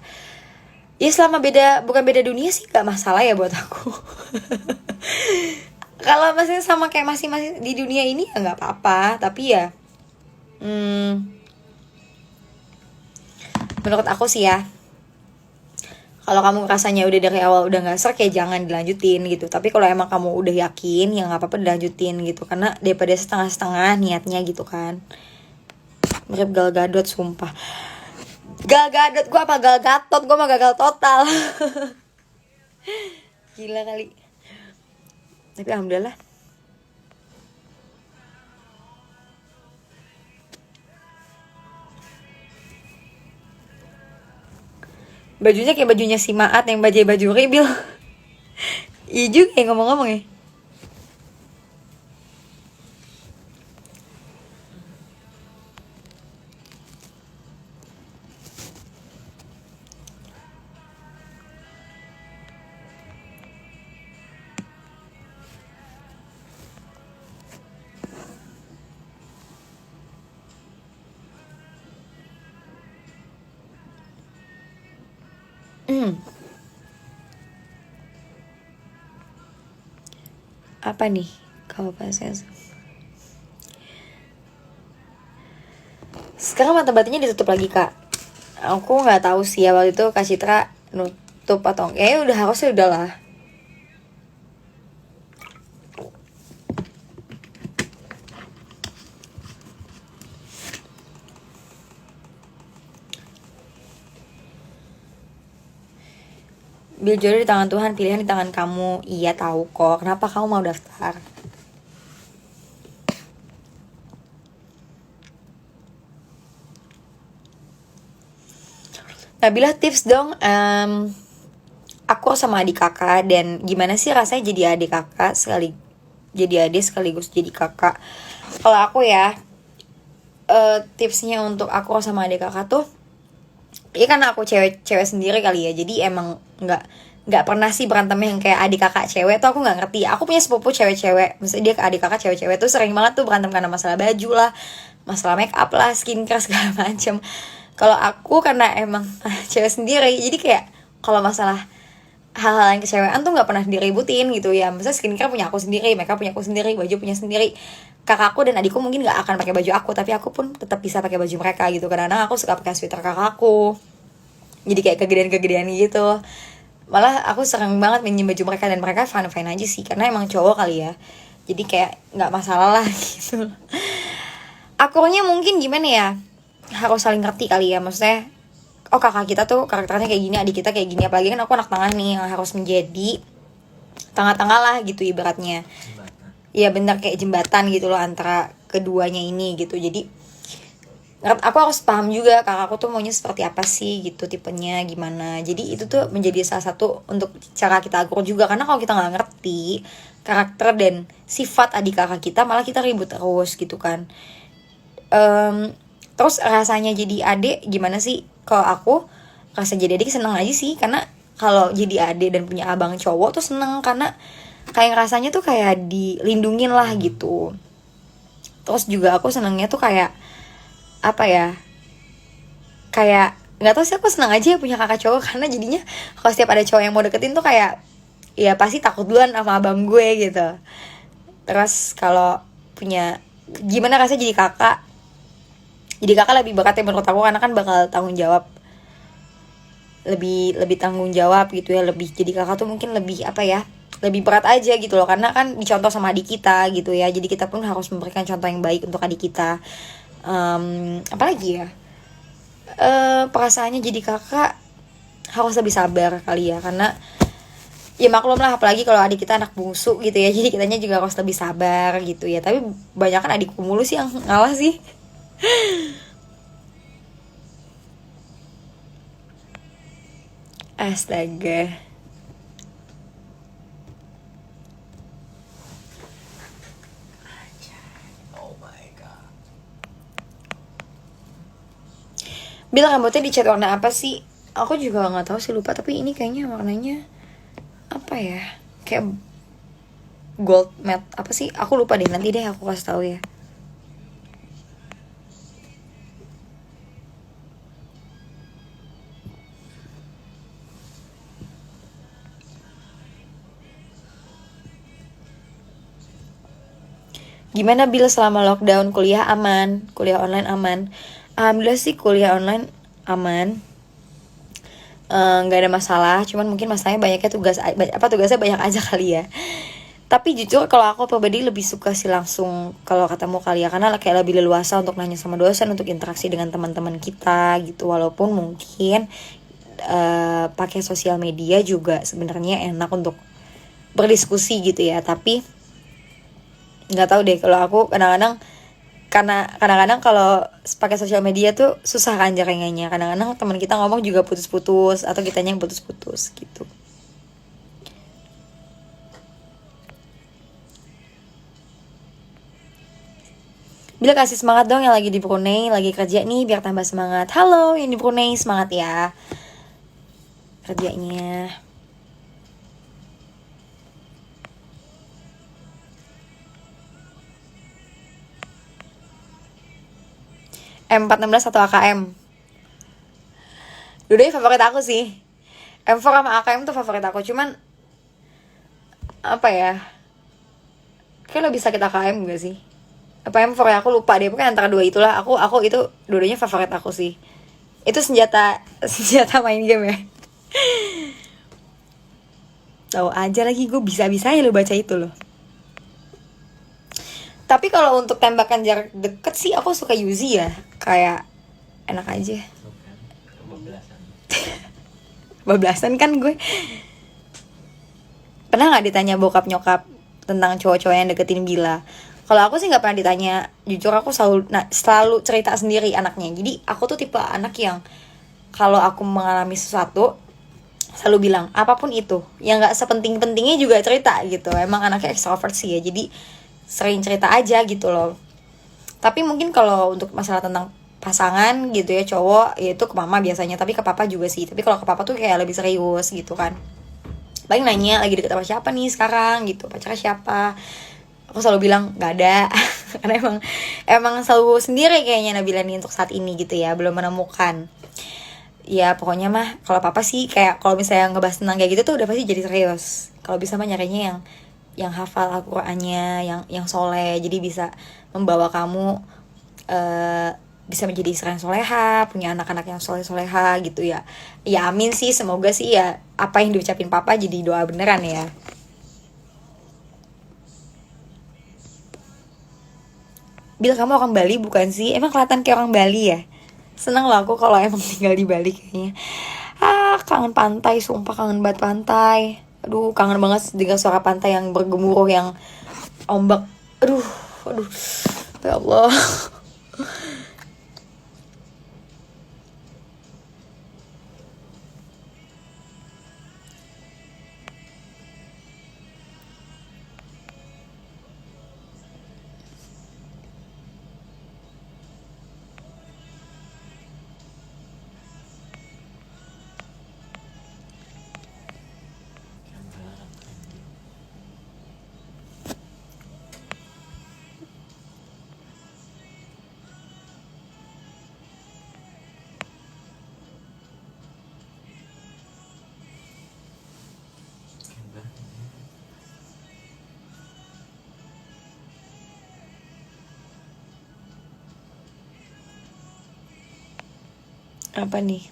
S1: Ya selama beda, bukan beda dunia sih gak masalah ya buat aku. Kalau masih sama kayak masih di dunia ini ya nggak apa-apa, tapi ya menurut aku sih ya, kalau kamu rasanya udah dari awal udah nggak serak ya jangan dilanjutin gitu. Tapi kalau emang kamu udah yakin ya nggak apa-apa dilanjutin gitu, karena daripada setengah-setengah niatnya gitu kan. Mirip Gal Gadot sumpah. Gal Gadot, gue apa Gal Gatot, gue mah gagal total. Gila kali. Tapi alhamdulillah. Bajunya kayak bajunya si Maat yang baju rebil. Iya juga ya ngomong-ngomong ya. Apa nih kalau bahasa sekarang mata batinnya ditutup lagi kak. Aku nggak tahu sih ya, waktu itu Kak Citra nutup atau kayaknya udah, harusnya udah lah. Bil, jodoh di tangan Tuhan, pilihan di tangan kamu. Iya tahu kok. Kenapa kamu mau daftar? Nabila tips dong. Aku sama adik kakak, dan gimana sih rasanya jadi adik kakak jadi adik sekaligus jadi kakak. Kalau aku ya, tipsnya untuk aku sama adik kakak tuh, ya karena aku cewek sendiri kali ya, jadi emang nggak pernah sih berantem yang kayak adik kakak cewek tuh, aku nggak ngerti. Aku punya sepupu cewek-cewek, maksudnya dia adik kakak cewek-cewek tuh sering banget tuh berantem karena masalah baju lah, masalah make up lah, skincare segala macem. Kalau aku karena emang cewek sendiri, jadi kayak kalau masalah hal-hal yang kecewean tuh nggak pernah diributin gitu ya. Misalnya skincare punya aku sendiri, makeup punya aku sendiri, baju punya sendiri. Kakakku dan adikku mungkin nggak akan pakai baju aku, tapi aku pun tetap bisa pakai baju mereka gitu. Kadang-kadang aku suka pakai sweater kakakku, jadi kayak kegedean gitu. Malah aku sering banget minjem baju mereka, dan mereka fine aja sih, karena emang cowok kali ya, jadi kayak nggak masalah lah gitu. Akunya mungkin gimana ya, harus saling ngerti kali ya, maksudnya oh kakak kita tuh karakternya kayak gini, adik kita kayak gini, apalagi kan aku anak tengah nih yang harus menjadi tengah-tengah lah gitu ibaratnya. Iya benar, kayak jembatan gitu loh antara keduanya ini gitu. Jadi aku harus paham juga kakakku tuh maunya seperti apa sih gitu, tipenya gimana. Jadi itu tuh menjadi salah satu untuk cara kita akur juga, karena kalau kita nggak ngerti karakter dan sifat adik kakak kita, malah kita ribut terus gitu kan. Terus rasanya jadi adik gimana sih? Kalau aku rasa jadi adik seneng aja sih, karena kalau jadi adik dan punya abang cowok tuh seneng, karena kayak rasanya tuh kayak dilindungin lah gitu. Terus juga aku senengnya tuh kayak apa ya, kayak nggak tahu sih, aku seneng aja punya kakak cowok, karena jadinya kalau setiap ada cowok yang mau deketin tuh kayak ya pasti takut duluan sama abang gue gitu. Terus kalau punya, gimana rasanya jadi kakak lebih berat ya menurut aku, karena kan bakal tanggung jawab, lebih tanggung jawab gitu ya, lebih jadi kakak tuh mungkin lebih apa ya, lebih berat aja gitu loh, karena kan dicontoh sama adik kita gitu ya, jadi kita pun harus memberikan contoh yang baik untuk adik kita. Apalagi ya, perasaannya jadi kakak harus lebih sabar kali ya, karena ya maklum lah, apalagi kalau adik kita anak bungsu gitu ya, jadi kitanya juga harus lebih sabar gitu ya. Tapi banyak kan adikku mulu sih yang ngalah sih. Astaga.
S2: Oh my god.
S1: Bilang rambutnya dicat warna apa sih? Aku juga nggak tahu sih, lupa. Tapi ini kayaknya warnanya apa ya? Kayak gold matte apa sih? Aku lupa deh. Nanti deh aku kasih tahu ya. Gimana Bil selama lockdown, kuliah aman, kuliah online aman? Alhamdulillah sih kuliah online aman. Nggak ada masalah, cuman mungkin masalahnya banyaknya tugasnya banyak aja kali ya. Tapi jujur kalau aku pribadi lebih suka sih langsung kalau ketemu kali ya, karena kayak lebih leluasa untuk nanya sama dosen, untuk interaksi dengan teman-teman kita gitu. Walaupun mungkin pakai sosial media juga sebenarnya enak untuk berdiskusi gitu ya, tapi nggak tahu deh kalau aku kadang-kadang, karena kadang-kadang kalau pakai sosial media tuh susah kan jaringannya. Kadang-kadang teman kita ngomong juga putus-putus atau kitanya yang putus-putus gitu. Bila kasih semangat dong yang lagi di Brunei, lagi kerja nih biar tambah semangat. Halo yang di Brunei, semangat ya kerjanya. M416 atau AKM? Dua-duanya favorit aku sih. M4 sama AKM tuh favorit aku, cuman apa ya, kayak lebih sakit AKM gak sih? Apa M4 ya, aku lupa deh, pokoknya antara dua itulah. Aku itu dua-duanya favorit aku sih. Itu senjata senjata main game ya. Tahu aja lagi, gue bisa-bisa ya lo baca itu loh. Tapi kalau untuk tembakan jarak deket sih aku suka Uzi ya, kayak enak aja.
S2: Bukan. Kebablasan.
S1: Bablasan kan gue. Pernah nggak ditanya bokap nyokap tentang cowok-cowok yang deketin Bila? Kalau aku sih nggak pernah ditanya. Jujur aku selalu cerita sendiri anaknya. Jadi aku tuh tipe anak yang kalau aku mengalami sesuatu selalu bilang apapun itu, yang nggak sepenting-pentingnya juga cerita gitu. Emang anaknya extrovert sih ya, jadi sering cerita aja gitu loh. Tapi mungkin kalau untuk masalah tentang pasangan gitu ya, cowok ya itu ke mama biasanya, tapi ke papa juga sih. Tapi kalau ke papa tuh kayak lebih serius gitu kan. Paling nanya lagi deket sama siapa nih sekarang gitu, pacarnya siapa. Aku selalu bilang nggak ada. Karena emang selalu sendiri kayaknya Nabila nih untuk saat ini gitu ya, belum menemukan. Ya pokoknya mah kalau papa sih kayak kalau misalnya ngebahas tentang kayak gitu tuh udah pasti jadi serius. Kalau bisa mah nyarinya yang hafal Al-Qur'annya, yang soleh, jadi bisa membawa kamu bisa menjadi istri yang soleha, punya anak-anak yang soleh-soleha gitu ya. Ya amin sih, semoga sih ya apa yang diucapin papa jadi doa beneran ya. Bil, kamu orang Bali bukan sih? Emang kelihatan kayak orang Bali ya? Seneng lah aku kalau emang tinggal di Bali kayaknya. Kangen pantai, sumpah kangen banget pantai. Aduh, kangen banget dengan suara pantai yang bergemuruh, yang ombak. Aduh, aduh. Ya Allah. Apa nih?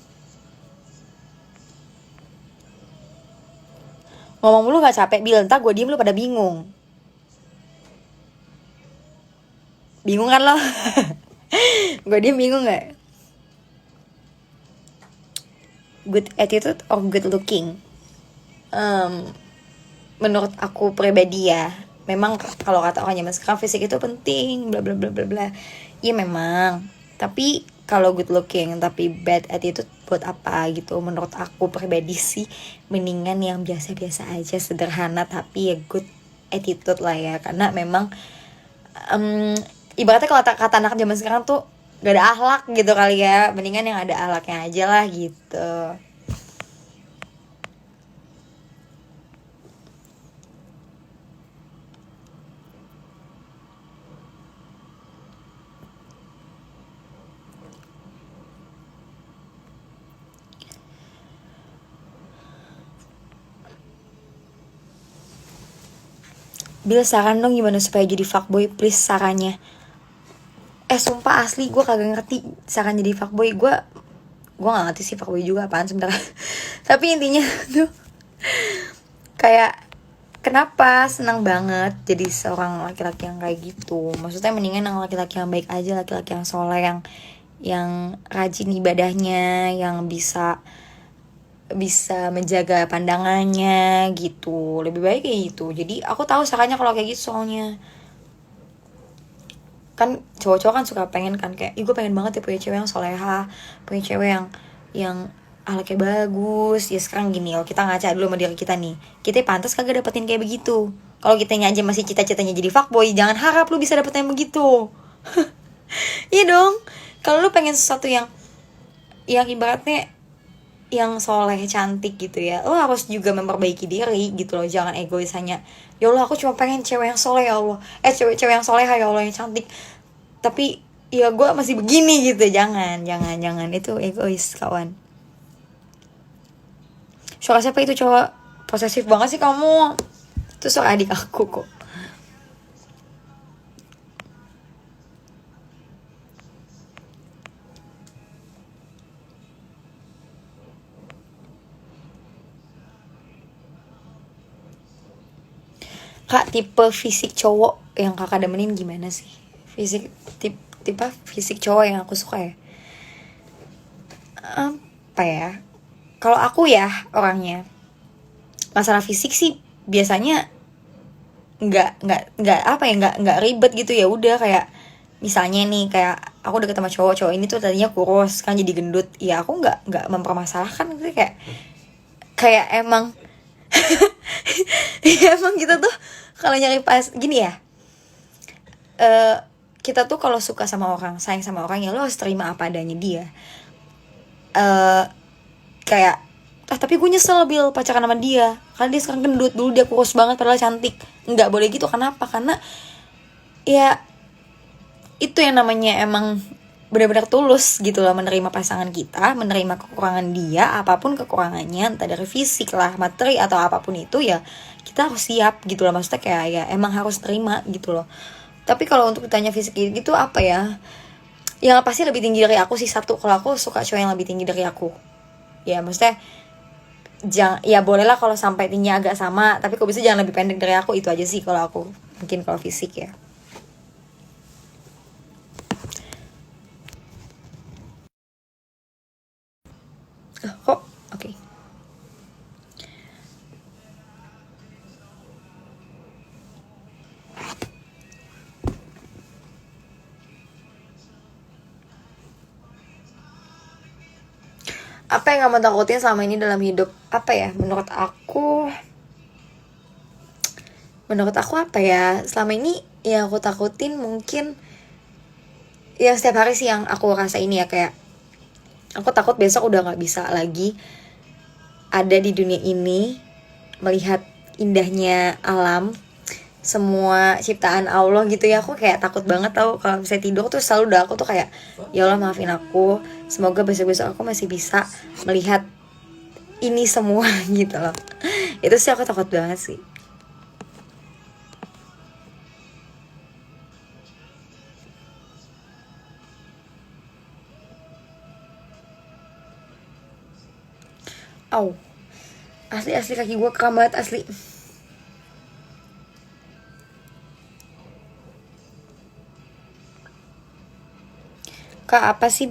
S1: Ngomong mulu gak capek, Bil? Ntar gue diem lu pada bingung. Bingung kan lo? Gue diem bingung gak? good attitude or good looking? Menurut aku pribadi ya, memang kalau kata orang zaman sekarang fisik itu penting, bla bla bla bla bla. Iya memang. Tapi kalau good looking tapi bad attitude buat apa gitu? Menurut aku pribadi sih mendingan yang biasa-biasa aja, sederhana tapi ya good attitude lah ya. Karena memang ibaratnya kalau kata anak zaman sekarang tuh gak ada akhlak gitu kali ya. Mendingan yang ada akhlaknya aja lah gitu. Bil, saran dong gimana supaya jadi fuckboy, please sarannya. Sumpah asli gue kagak ngerti saran jadi fuckboy. Gue gak ngerti sih fuckboy juga apaan sebenarnya. Tapi intinya tuh kayak kenapa senang banget jadi seorang laki-laki yang kayak gitu. Maksudnya mendingan yang laki-laki yang baik aja, laki-laki yang soleh, yang rajin ibadahnya, yang bisa menjaga pandangannya gitu. Lebih baik kayak gitu. Jadi aku tahu sarannya kalau kayak gitu, soalnya kan cowok-cowok kan suka pengen kan kayak, ih gue pengen banget ya punya cewek yang soleha, punya cewek yang akhlaknya bagus. Ya sekarang gini, kalau kita ngaca dulu sama diri kita nih, kita pantas kagak dapetin kayak begitu. Kalau kitanya aja masih cita-citanya jadi fuckboy, jangan harap lu bisa dapetin yang begitu. Iya dong. Kalau lu pengen sesuatu yang ibaratnya yang soleh, cantik gitu ya, lo harus juga memperbaiki diri gitu loh. Jangan egois hanya, ya Allah aku cuma pengen cewek yang soleh ya Allah, cewek yang soleh ya Allah, yang cantik, tapi ya gue masih begini gitu. Jangan itu egois kawan. Suara siapa itu cowok? Posesif banget sih kamu. Itu suara adik aku kok. Kak, tipe fisik cowok yang kakak demenin gimana sih? Tipe fisik cowok yang aku suka ya, apa ya, kalau aku ya orangnya masalah fisik sih biasanya nggak apa ya, nggak ribet gitu. Ya udah, kayak misalnya nih, kayak aku deket sama cowok ini tuh tadinya kurus kan jadi gendut, ya aku nggak mempermasalahkan gitu. Kayak emang ya emang kita tuh kalau nyari pas gini ya, kita tuh kalau suka sama orang, sayang sama orang, ya lo harus terima apa adanya dia. Kayak tapi gue nyesel Bil pacaran sama dia karena dia sekarang gendut, dulu dia kurus banget padahal cantik. Nggak boleh gitu. Kenapa? Karena ya itu yang namanya emang benar-benar tulus gitu loh, menerima pasangan kita, menerima kekurangan dia, apapun kekurangannya, entah dari fisik lah, materi atau apapun itu, ya kita harus siap gitu loh. Maksudnya kayak ya emang harus terima gitu loh. Tapi kalau untuk ditanya fisik gitu apa ya, yang pasti lebih tinggi dari aku sih satu. Kalau aku suka cowok yang lebih tinggi dari aku, ya maksudnya ya bolehlah kalau sampai tingginya agak sama, tapi kok bisa jangan lebih pendek dari aku. Itu aja sih kalau aku, mungkin kalau fisik ya. Kok oke. Apa yang kamu takutin selama ini dalam hidup? Apa ya, menurut aku apa ya, selama ini yang aku takutin mungkin yang setiap hari sih yang aku rasa ini ya, kayak aku takut besok udah nggak bisa lagi ada di dunia ini, melihat indahnya alam, semua ciptaan Allah gitu ya. Aku kayak takut banget tau kalau misalnya tidur tuh selalu udah aku tuh kayak, ya Allah maafin aku, semoga besok-besok aku masih bisa melihat ini semua gitu loh. Itu sih aku takut banget sih. Au, asli kaki gue kram banget asli. Kak, apa sih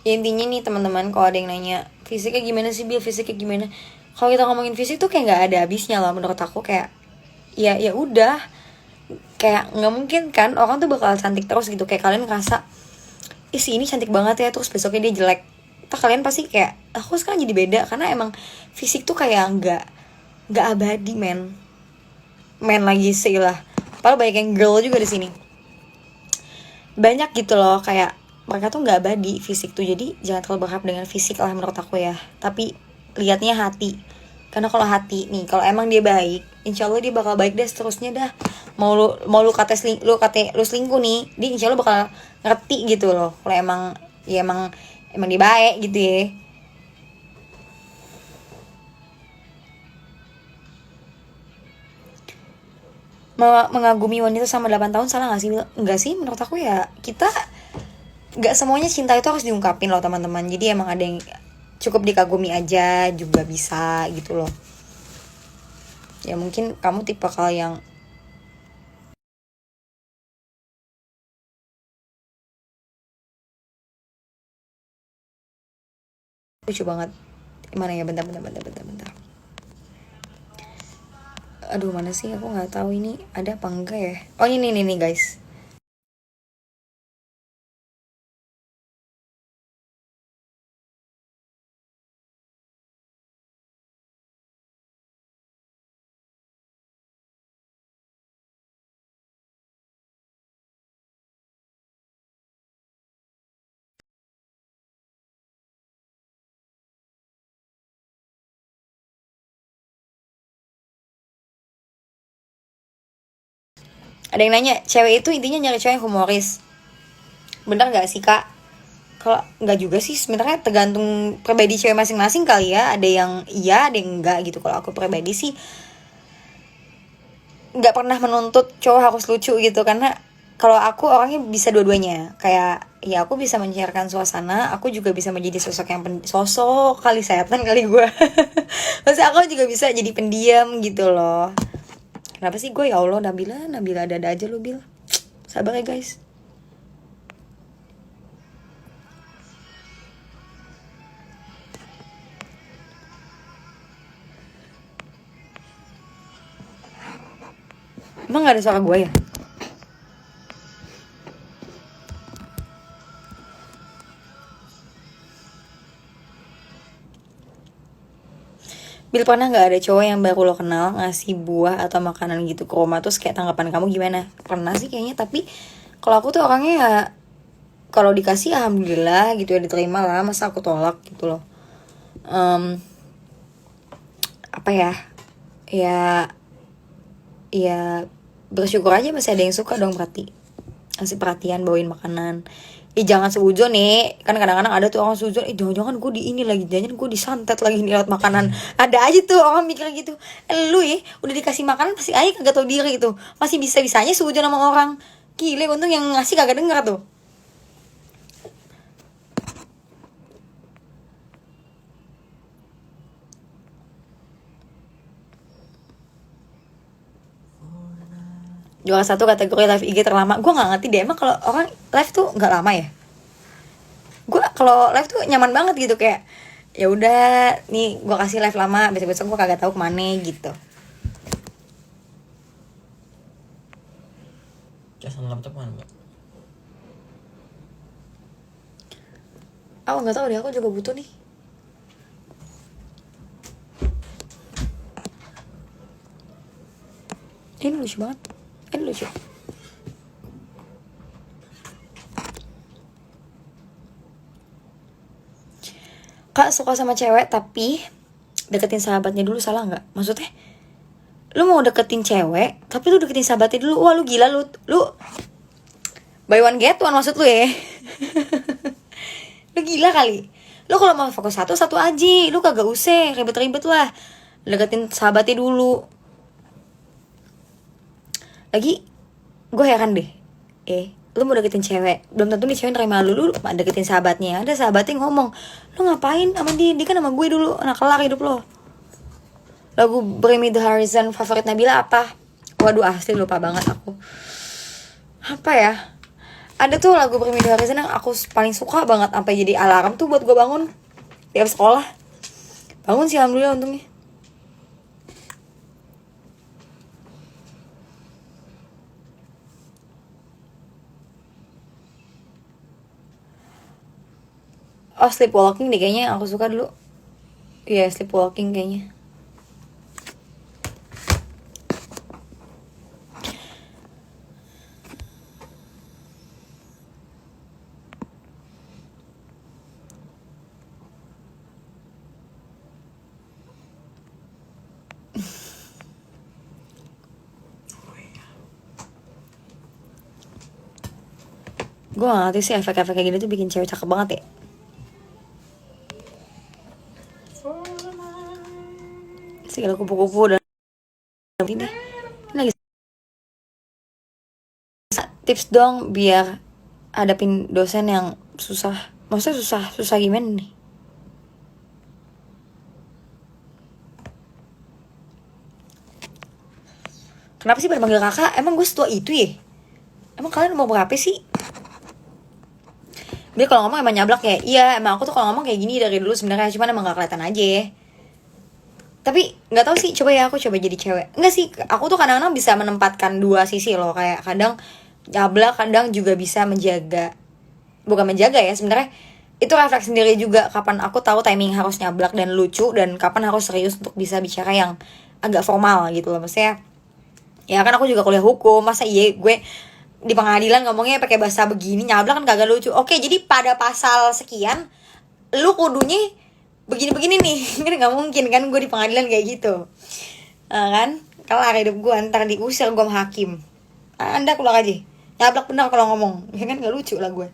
S1: Ya, intinya nih teman-teman, kalau ada yang nanya fisiknya gimana sih Bil, fisiknya gimana, kalau kita ngomongin fisik tuh kayak nggak ada habisnya lah menurut aku. Kayak ya udah, kayak nggak mungkin kan orang tuh bakal cantik terus gitu. Kayak kalian ngerasa ih si ini cantik banget ya, terus besoknya dia jelek, kalian pasti kayak aku sekarang jadi beda. Karena emang fisik tuh kayak nggak abadi men lagi seilah. Padahal banyak yang girl juga di sini, banyak gitu loh, kayak mereka tuh nggak abadi fisik tuh. Jadi jangan terlalu berharap dengan fisik lah menurut aku ya, tapi lihatnya hati. Karena kalau hati nih, kalau emang dia baik, insya Allah dia bakal baik deh seterusnya dah. Mau lu kata lu selingkuh nih, dia insya Allah bakal ngerti gitu loh. Kalau emang ya emang dia baik gitu ya. Mengagumi wanita sama 8 tahun salah gak sih? Enggak sih, menurut aku ya kita nggak semuanya cinta itu harus diungkapin loh teman-teman. Jadi emang ada yang cukup dikagumi aja juga bisa gitu loh. Ya mungkin kamu tipe kal yang lucu banget. Mana ya, bentar. Aduh mana sih, aku nggak tahu ini ada apa enggak ya. Oh ini nih guys. Ada yang nanya, cewek itu intinya nyari cewek yang humoris. Bener nggak sih kak? Kalau nggak juga sih, sebenarnya tergantung pribadi cewek masing-masing kali ya. Ada yang iya, ada yang enggak gitu. Kalau aku pribadi sih nggak pernah menuntut cowok harus lucu gitu. Karena kalau aku orangnya bisa dua-duanya. Kayak ya aku bisa mencairkan suasana, aku juga bisa menjadi sosok yang sosok kali setan kali gue. Maksudnya aku juga bisa jadi pendiam gitu loh. Kenapa sih gue, ya Allah, Nabila ada aja lu Bil. Sabar ya guys. Emang gak ada suara gue ya? Bil, pernah gak ada cowok yang baru lo kenal ngasih buah atau makanan gitu ke rumah, terus kayak tanggapan kamu gimana? Pernah sih kayaknya, tapi kalau aku tuh orangnya ya kalau dikasih alhamdulillah gitu ya, diterima lah, masa aku tolak gitu loh. Apa ya, ya bersyukur aja masih ada yang suka dong, berarti ngasih perhatian, bawain makanan. Jangan seuzon nih, kan kadang-kadang ada tuh orang seuzon, jangan-jangan gue di ini lagi, jangan gue disantet lagi nih lewat makanan. Ada aja tuh orang mikir gitu. Lu ya udah dikasih makanan pasti aja kagak tau diri itu, masih bisa-bisanya seuzon sama orang. Gile, untung yang ngasih kagak denger tuh. Juara satu kategori live IG terlama. Gue nggak ngerti deh, emang kalau orang live tuh nggak lama ya? Gue kalau live tuh nyaman banget gitu, kayak ya udah nih gue kasih live lama, besok-besok gue kagak tahu kemana gitu.
S2: Casan laptop mana mbak?
S1: Aku nggak tahu deh, aku juga butuh nih. Ini lucu banget. Ini lucu. Kak suka sama cewek tapi deketin sahabatnya dulu, salah nggak? Maksudnya lu mau deketin cewek tapi lu deketin sahabatnya dulu? Wah lu gila, lu buy one get one maksud lu ya? Lu gila kali. Lu kalau mau fokus satu aja, lu kagak usah ribet-ribet lah, deketin sahabatnya dulu. Lagi gue heran deh, lu mau deketin cewek, belum tentu nih cewek nerima lu deketin sahabatnya. Ada sahabatnya ngomong, lu ngapain sama dia kan sama gue dulu, anak kelar hidup lo. Lagu Bring Me The Horizon favorit Nabila apa? Waduh asli lupa banget aku. Apa ya? Ada tuh lagu Primitive Horizon yang aku paling suka banget, sampai jadi alarm tuh buat gue bangun tiap sekolah. Bangun sih alhamdulillah untungnya. Oh, Sleepwalking deh kayaknya yang aku suka dulu. Iya, Sleepwalking kayaknya. Gue gak ngerti sih efek-efek kayak gini tuh bikin cewek cakep banget ya. Segala kupu-kupu dan ini lagi tips dong biar hadapin dosen yang susah. Maksudnya susah gimana nih? Kenapa sih pada manggil kakak? Emang gue setua itu ya? Emang kalian mau berapa sih? Dia kalau ngomong emang nyablak ya. Iya, emang aku tuh kalau ngomong kayak gini dari dulu sebenarnya, cuman emang gak kelihatan aja. Tapi nggak tahu sih, coba ya aku coba jadi cewek. Enggak sih, aku tuh kadang-kadang bisa menempatkan dua sisi loh, kayak kadang nyablak, kadang juga bisa menjaga. Bukan menjaga ya, sebenarnya itu refleks sendiri juga kapan aku tahu timing harus nyablak dan lucu dan kapan harus serius untuk bisa bicara yang agak formal gitu loh. Maksudnya ya kan aku juga kuliah hukum, masa iya gue di pengadilan ngomongnya pakai bahasa begini nyablak kan kagak lucu. Oke, jadi pada pasal sekian lu kudunya begini-begini nih. Kan nggak mungkin kan gue di pengadilan kayak gitu. Kan kelar hidup gue, ntar diusir gue sama hakim. Anda keluar aja, nyablak bener kalau ngomong. Ya kan nggak lucu lah gue.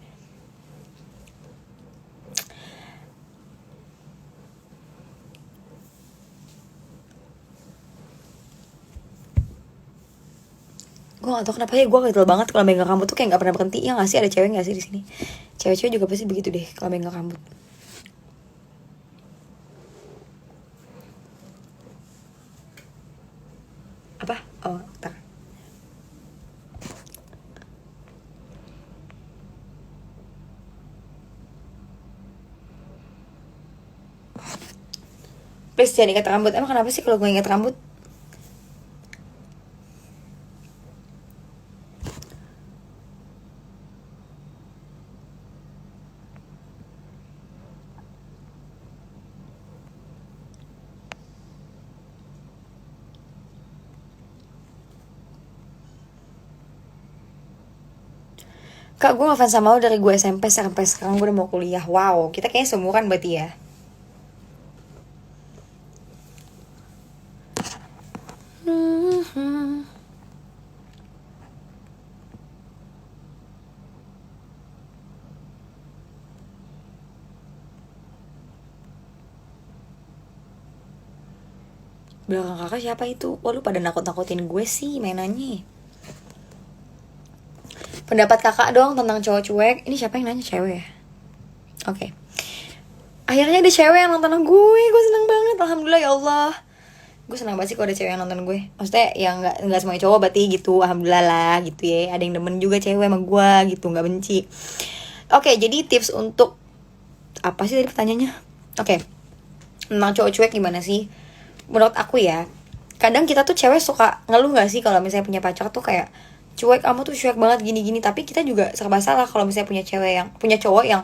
S1: Gue gak tau kenapa ya gue gatel banget kalau megang rambut tuh kayak gak pernah berhenti. Ya gak sih, ada cewek gak sih di sini? Cewek-cewek juga pasti begitu deh kalau megang rambut. Apa? Oh, ntar. Please jangan ikat rambut. Emang kenapa sih kalau gue ikat rambut? Kak, gue ngefans sama lo dari gue SMP sampai sekarang gue udah mau kuliah. Wow, kita kayaknya seumuran berarti ya. Belakang kakak siapa itu? Oh, lu pada nakut-nakutin gue sih mainannya. Pendapat kakak dong tentang cowok cuek. Ini siapa yang nanya, cewek ya? Oke. Akhirnya ada cewek yang nonton gue seneng banget, alhamdulillah ya Allah. Gue seneng banget sih kalau ada cewek yang nonton gue. Maksudnya yang nggak semuanya cowok berarti gitu, alhamdulillah lah gitu ya. Ada yang demen juga cewek sama gue gitu, nggak benci. Oke, jadi tips untuk apa sih tadi pertanyaannya? Oke, tentang cowok cuek gimana sih? Menurut aku ya, kadang kita tuh cewek suka ngeluh nggak sih kalau misalnya punya pacar tuh kayak cuek, kamu tuh cuek banget gini-gini. Tapi kita juga serba salah kalau misalnya punya cowok yang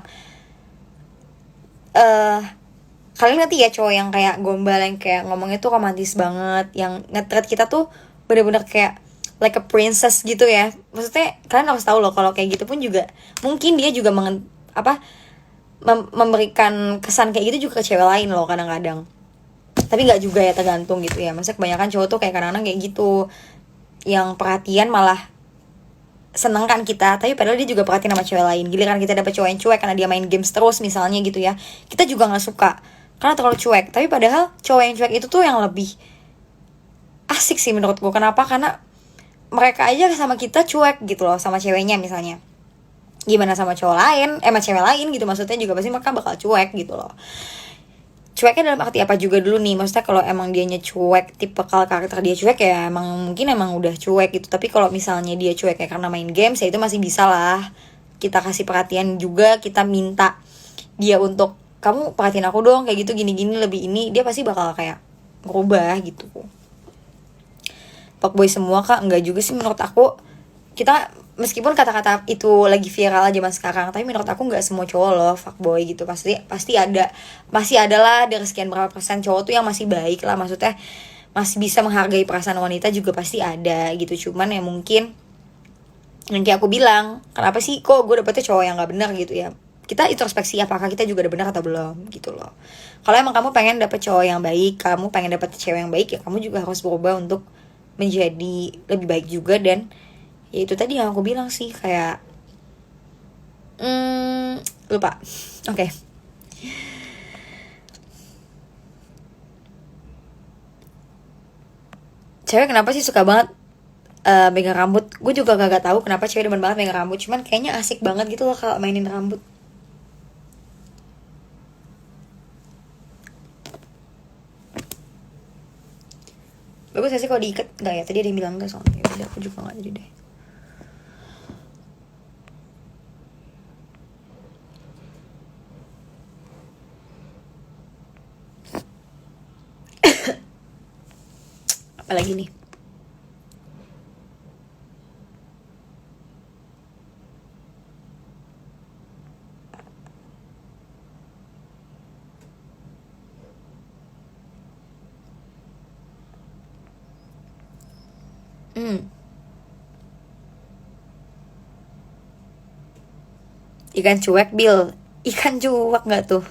S1: kalian ngerti ya cowok yang kayak gombal, yang kayak ngomongnya tuh romantis banget, yang nge-treat kita tuh bener-bener kayak like a princess gitu ya. Maksudnya kalian harus tahu loh kalau kayak gitu pun juga mungkin dia juga memberikan kesan kayak gitu juga ke cewek lain loh kadang-kadang. Tapi nggak juga ya, tergantung gitu ya. Maksudnya kebanyakan cowok tuh kayak kadang-kadang kayak gitu, yang perhatian malah seneng kan kita, tapi padahal dia juga perhatian sama cewek lain. Giliran kita dapet cowok yang cuek karena dia main games terus misalnya gitu ya, kita juga nggak suka karena terlalu cuek. Tapi padahal cowok yang cuek itu tuh yang lebih asik sih menurut gue. Kenapa? Karena mereka aja sama kita cuek gitu loh, sama ceweknya misalnya. Gimana sama cowok lain, sama cewek lain gitu, maksudnya juga pasti mereka bakal cuek gitu loh. Cueknya dalam arti apa juga dulu nih? Maksudnya kalau emang dianya cuek, tipe karakter dia cuek ya emang mungkin emang udah cuek gitu. Tapi kalau misalnya dia cuek kayak karena main games ya itu masih bisa lah. kita kasih perhatian juga, kita minta dia untuk kamu perhatiin aku dong kayak gitu gini-gini lebih ini, dia pasti bakal kayak berubah gitu. Fuckboy semua kak? Enggak juga sih menurut aku. Kita meskipun kata-kata itu lagi viral zaman sekarang, tapi menurut aku nggak semua cowok loh fuckboy gitu. Pasti ada, masih ada lah dari sekian berapa persen cowok tuh yang masih baik lah, maksudnya masih bisa menghargai perasaan wanita juga pasti ada gitu. Cuman ya mungkin yang kayak aku bilang, kenapa sih kok gue dapetnya cowok yang nggak benar gitu ya, kita introspeksi apakah kita juga udah benar atau belum gitu loh. Kalau emang kamu pengen dapet cowok yang baik, kamu pengen dapet cewek yang baik, ya kamu juga harus berubah untuk menjadi lebih baik juga. Dan ya itu tadi yang aku bilang sih, kayak lupa. Oke. Cewek kenapa sih suka banget megang rambut? Gue juga gak tahu kenapa cewek demen banget megang rambut, cuman kayaknya asik banget gitu loh kalau mainin rambut. Bagus gak sih kalau diikat? Enggak ya, tadi ada yang bilang enggak soalnya. Ya udah, aku juga gak jadi deh. Apalagi nih? Ikan cuek, Bill. Ikan cuek gak tuh?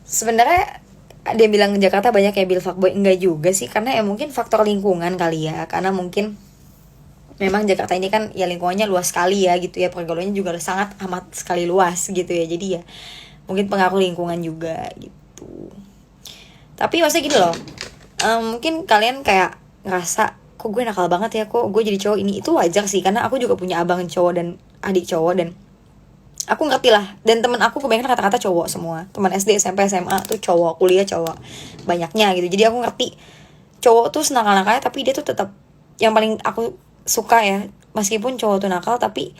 S1: Sebenarnya ada yang bilang Jakarta banyak ya Bill fuckboy. Enggak juga sih, karena ya mungkin faktor lingkungan kali ya. Karena mungkin memang Jakarta ini kan ya lingkungannya luas sekali ya gitu ya, pergaulannya juga sangat amat sekali luas gitu ya. Jadi ya mungkin pengaruh lingkungan juga gitu. Tapi maksudnya gini loh, mungkin kalian kayak ngerasa kok gue nakal banget ya, kok gue jadi cowok ini. Itu wajar sih, karena aku juga punya abang cowok dan adik cowok, dan aku ngerti lah. Dan temen aku kebanyakan kata-kata cowok semua, teman SD SMP SMA tuh cowok, kuliah cowok banyaknya gitu. Jadi aku ngerti cowok tuh senakal-nakalnya, tapi dia tuh tetap, yang paling aku suka ya, meskipun cowok tuh nakal tapi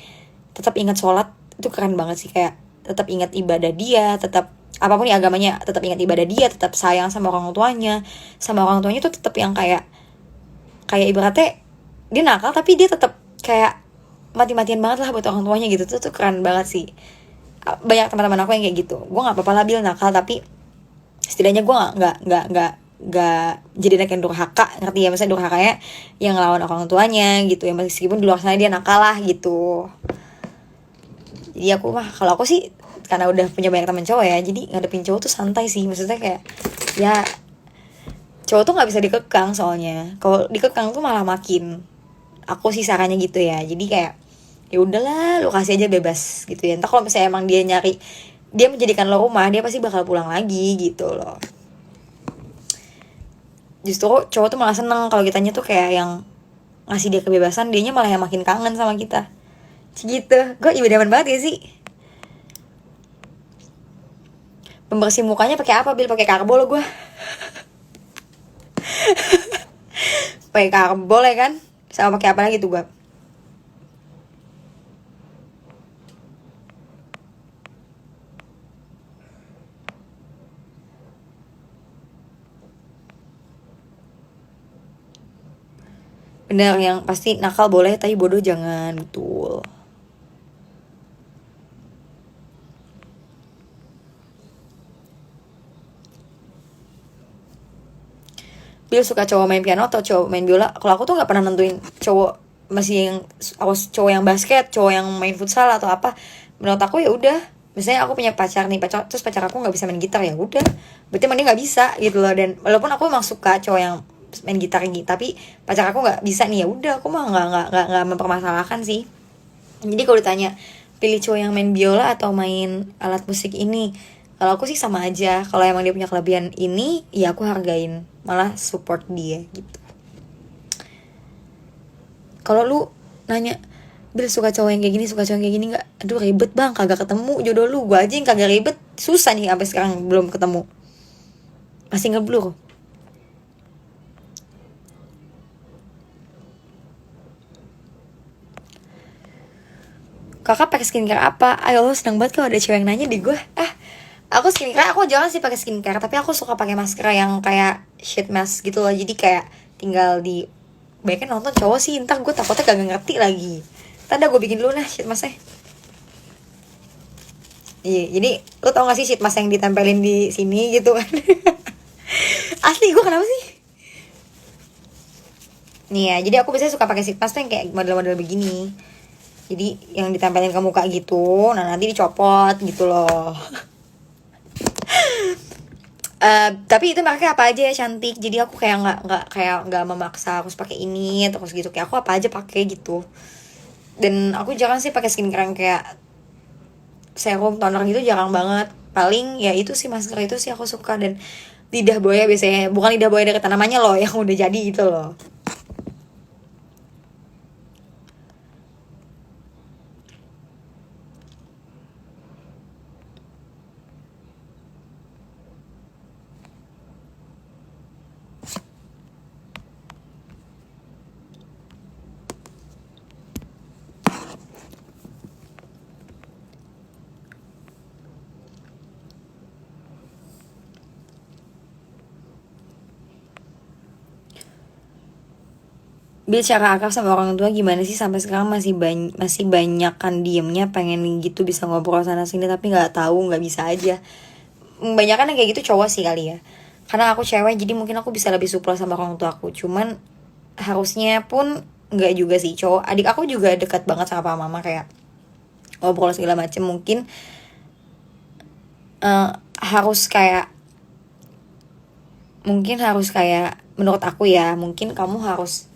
S1: tetap ingat sholat. Itu keren banget sih, kayak tetap ingat ibadah dia, tetap apapun ya agamanya, tetap ingat ibadah dia, tetap sayang sama orang tuanya. Sama orang tuanya tuh tetap yang kayak ibaratnya dia nakal tapi dia tetap kayak mati-matian banget lah buat orang tuanya gitu. Tuh keren banget sih. Banyak teman-teman aku yang kayak gitu. Gue nggak apa-apa lah Bil nakal, tapi setidaknya gue nggak jadi anak yang durhaka, ngerti ya? Misalnya durhakanya yang ngelawan orang tuanya gitu ya, meskipun di luar sana dia nakal lah gitu. Jadi aku mah, kalau aku sih karena udah punya banyak teman cowok ya, jadi ngadepin cowok tuh santai sih. Maksudnya kayak ya cowok tuh nggak bisa dikekang, soalnya kalau dikekang tuh malah makin, aku sih sarannya gitu ya. Jadi kayak ya udahlah, lu kasih aja bebas gitu ya. Entah kalau misalnya emang dia nyari, dia menjadikan lo rumah, dia pasti bakal pulang lagi gitu loh. Justru cowok tuh malah seneng kalau kitanya tuh kayak yang ngasih dia kebebasan, dianya malah yang makin kangen sama kita gitu. Gue ibadah banget ya sih. Pembersih mukanya pakai apa Bil? Pakai karbol gue. Pakai karbol ya kan? Sama pakai apa lagi tuh gue? Bener, yang pasti nakal boleh tapi bodoh jangan, betul. Bil suka cowok main piano atau cowok main biola? Kalau aku tuh nggak pernah nentuin cowok, masih yang cowok yang basket, cowok yang main futsal atau apa. Menurut aku ya udah, misalnya aku punya pacar nih, terus pacar aku nggak bisa main gitar, ya udah berarti emang dia nggak bisa gitu loh. Dan walaupun aku emang suka cowok yang main gitar gitu, tapi pacar aku nggak bisa nih, ya udah aku mah nggak mempermasalahkan sih. Jadi kalau ditanya pilih cowok yang main biola atau main alat musik ini, kalau aku sih sama aja. Kalau emang dia punya kelebihan ini, ya aku hargain, malah support dia gitu. Kalau lu nanya, Bil suka cowok yang kayak gini, suka cowok yang kayak gini nggak? Aduh ribet bang, kagak ketemu jodoh lu. Gue aja yang kagak ribet, susah nih sampai sekarang belum ketemu. Masih ngeblur. kakak pakai skincare apa? Ayo, seneng banget kalau ada cewek yang nanya di gue. Aku skincare, aku jarang sih pakai skincare, tapi aku suka pakai masker yang kayak sheet mask gitu loh. Jadi kayak tinggal di, banyak nonton cowok sih, entar gue takutnya kagak ngerti lagi. Tadi gue bikin dulu nah sheet masknya. Iya, jadi lu tau gak sih sheet mask yang ditempelin di sini gitu kan? Asli gue kenapa sih? Nih ya, jadi aku biasanya suka pakai sheet mask tuh yang kayak model-model begini. Jadi yang ditempelin ke muka gitu, nah nanti dicopot gitu loh. Tapi itu mereka apa aja ya cantik, jadi aku kayak nggak memaksa harus pakai ini terus gitu, kayak aku apa aja pakai gitu. Dan aku jarang sih pakai skincare yang kayak serum toner gitu, jarang banget. Paling ya itu sih masker itu sih aku suka. Dan lidah buaya biasanya, bukan lidah buaya dari tanamannya loh, yang udah jadi gitu loh. Bil, cara akrab sama orang tua gimana sih? Sampai sekarang masih banyak kan diemnya, pengen gitu bisa ngobrol sana sini tapi nggak tahu, nggak bisa aja. Banyak kan yang kayak gitu cowok sih kali ya, karena aku cewek jadi mungkin aku bisa lebih supel sama orang tua aku. Cuman harusnya pun nggak juga sih. Cowok adik aku juga dekat banget sama papa mama, kayak ngobrol segala macem. Mungkin eh, harus kayak mungkin harus kayak menurut aku ya, mungkin kamu harus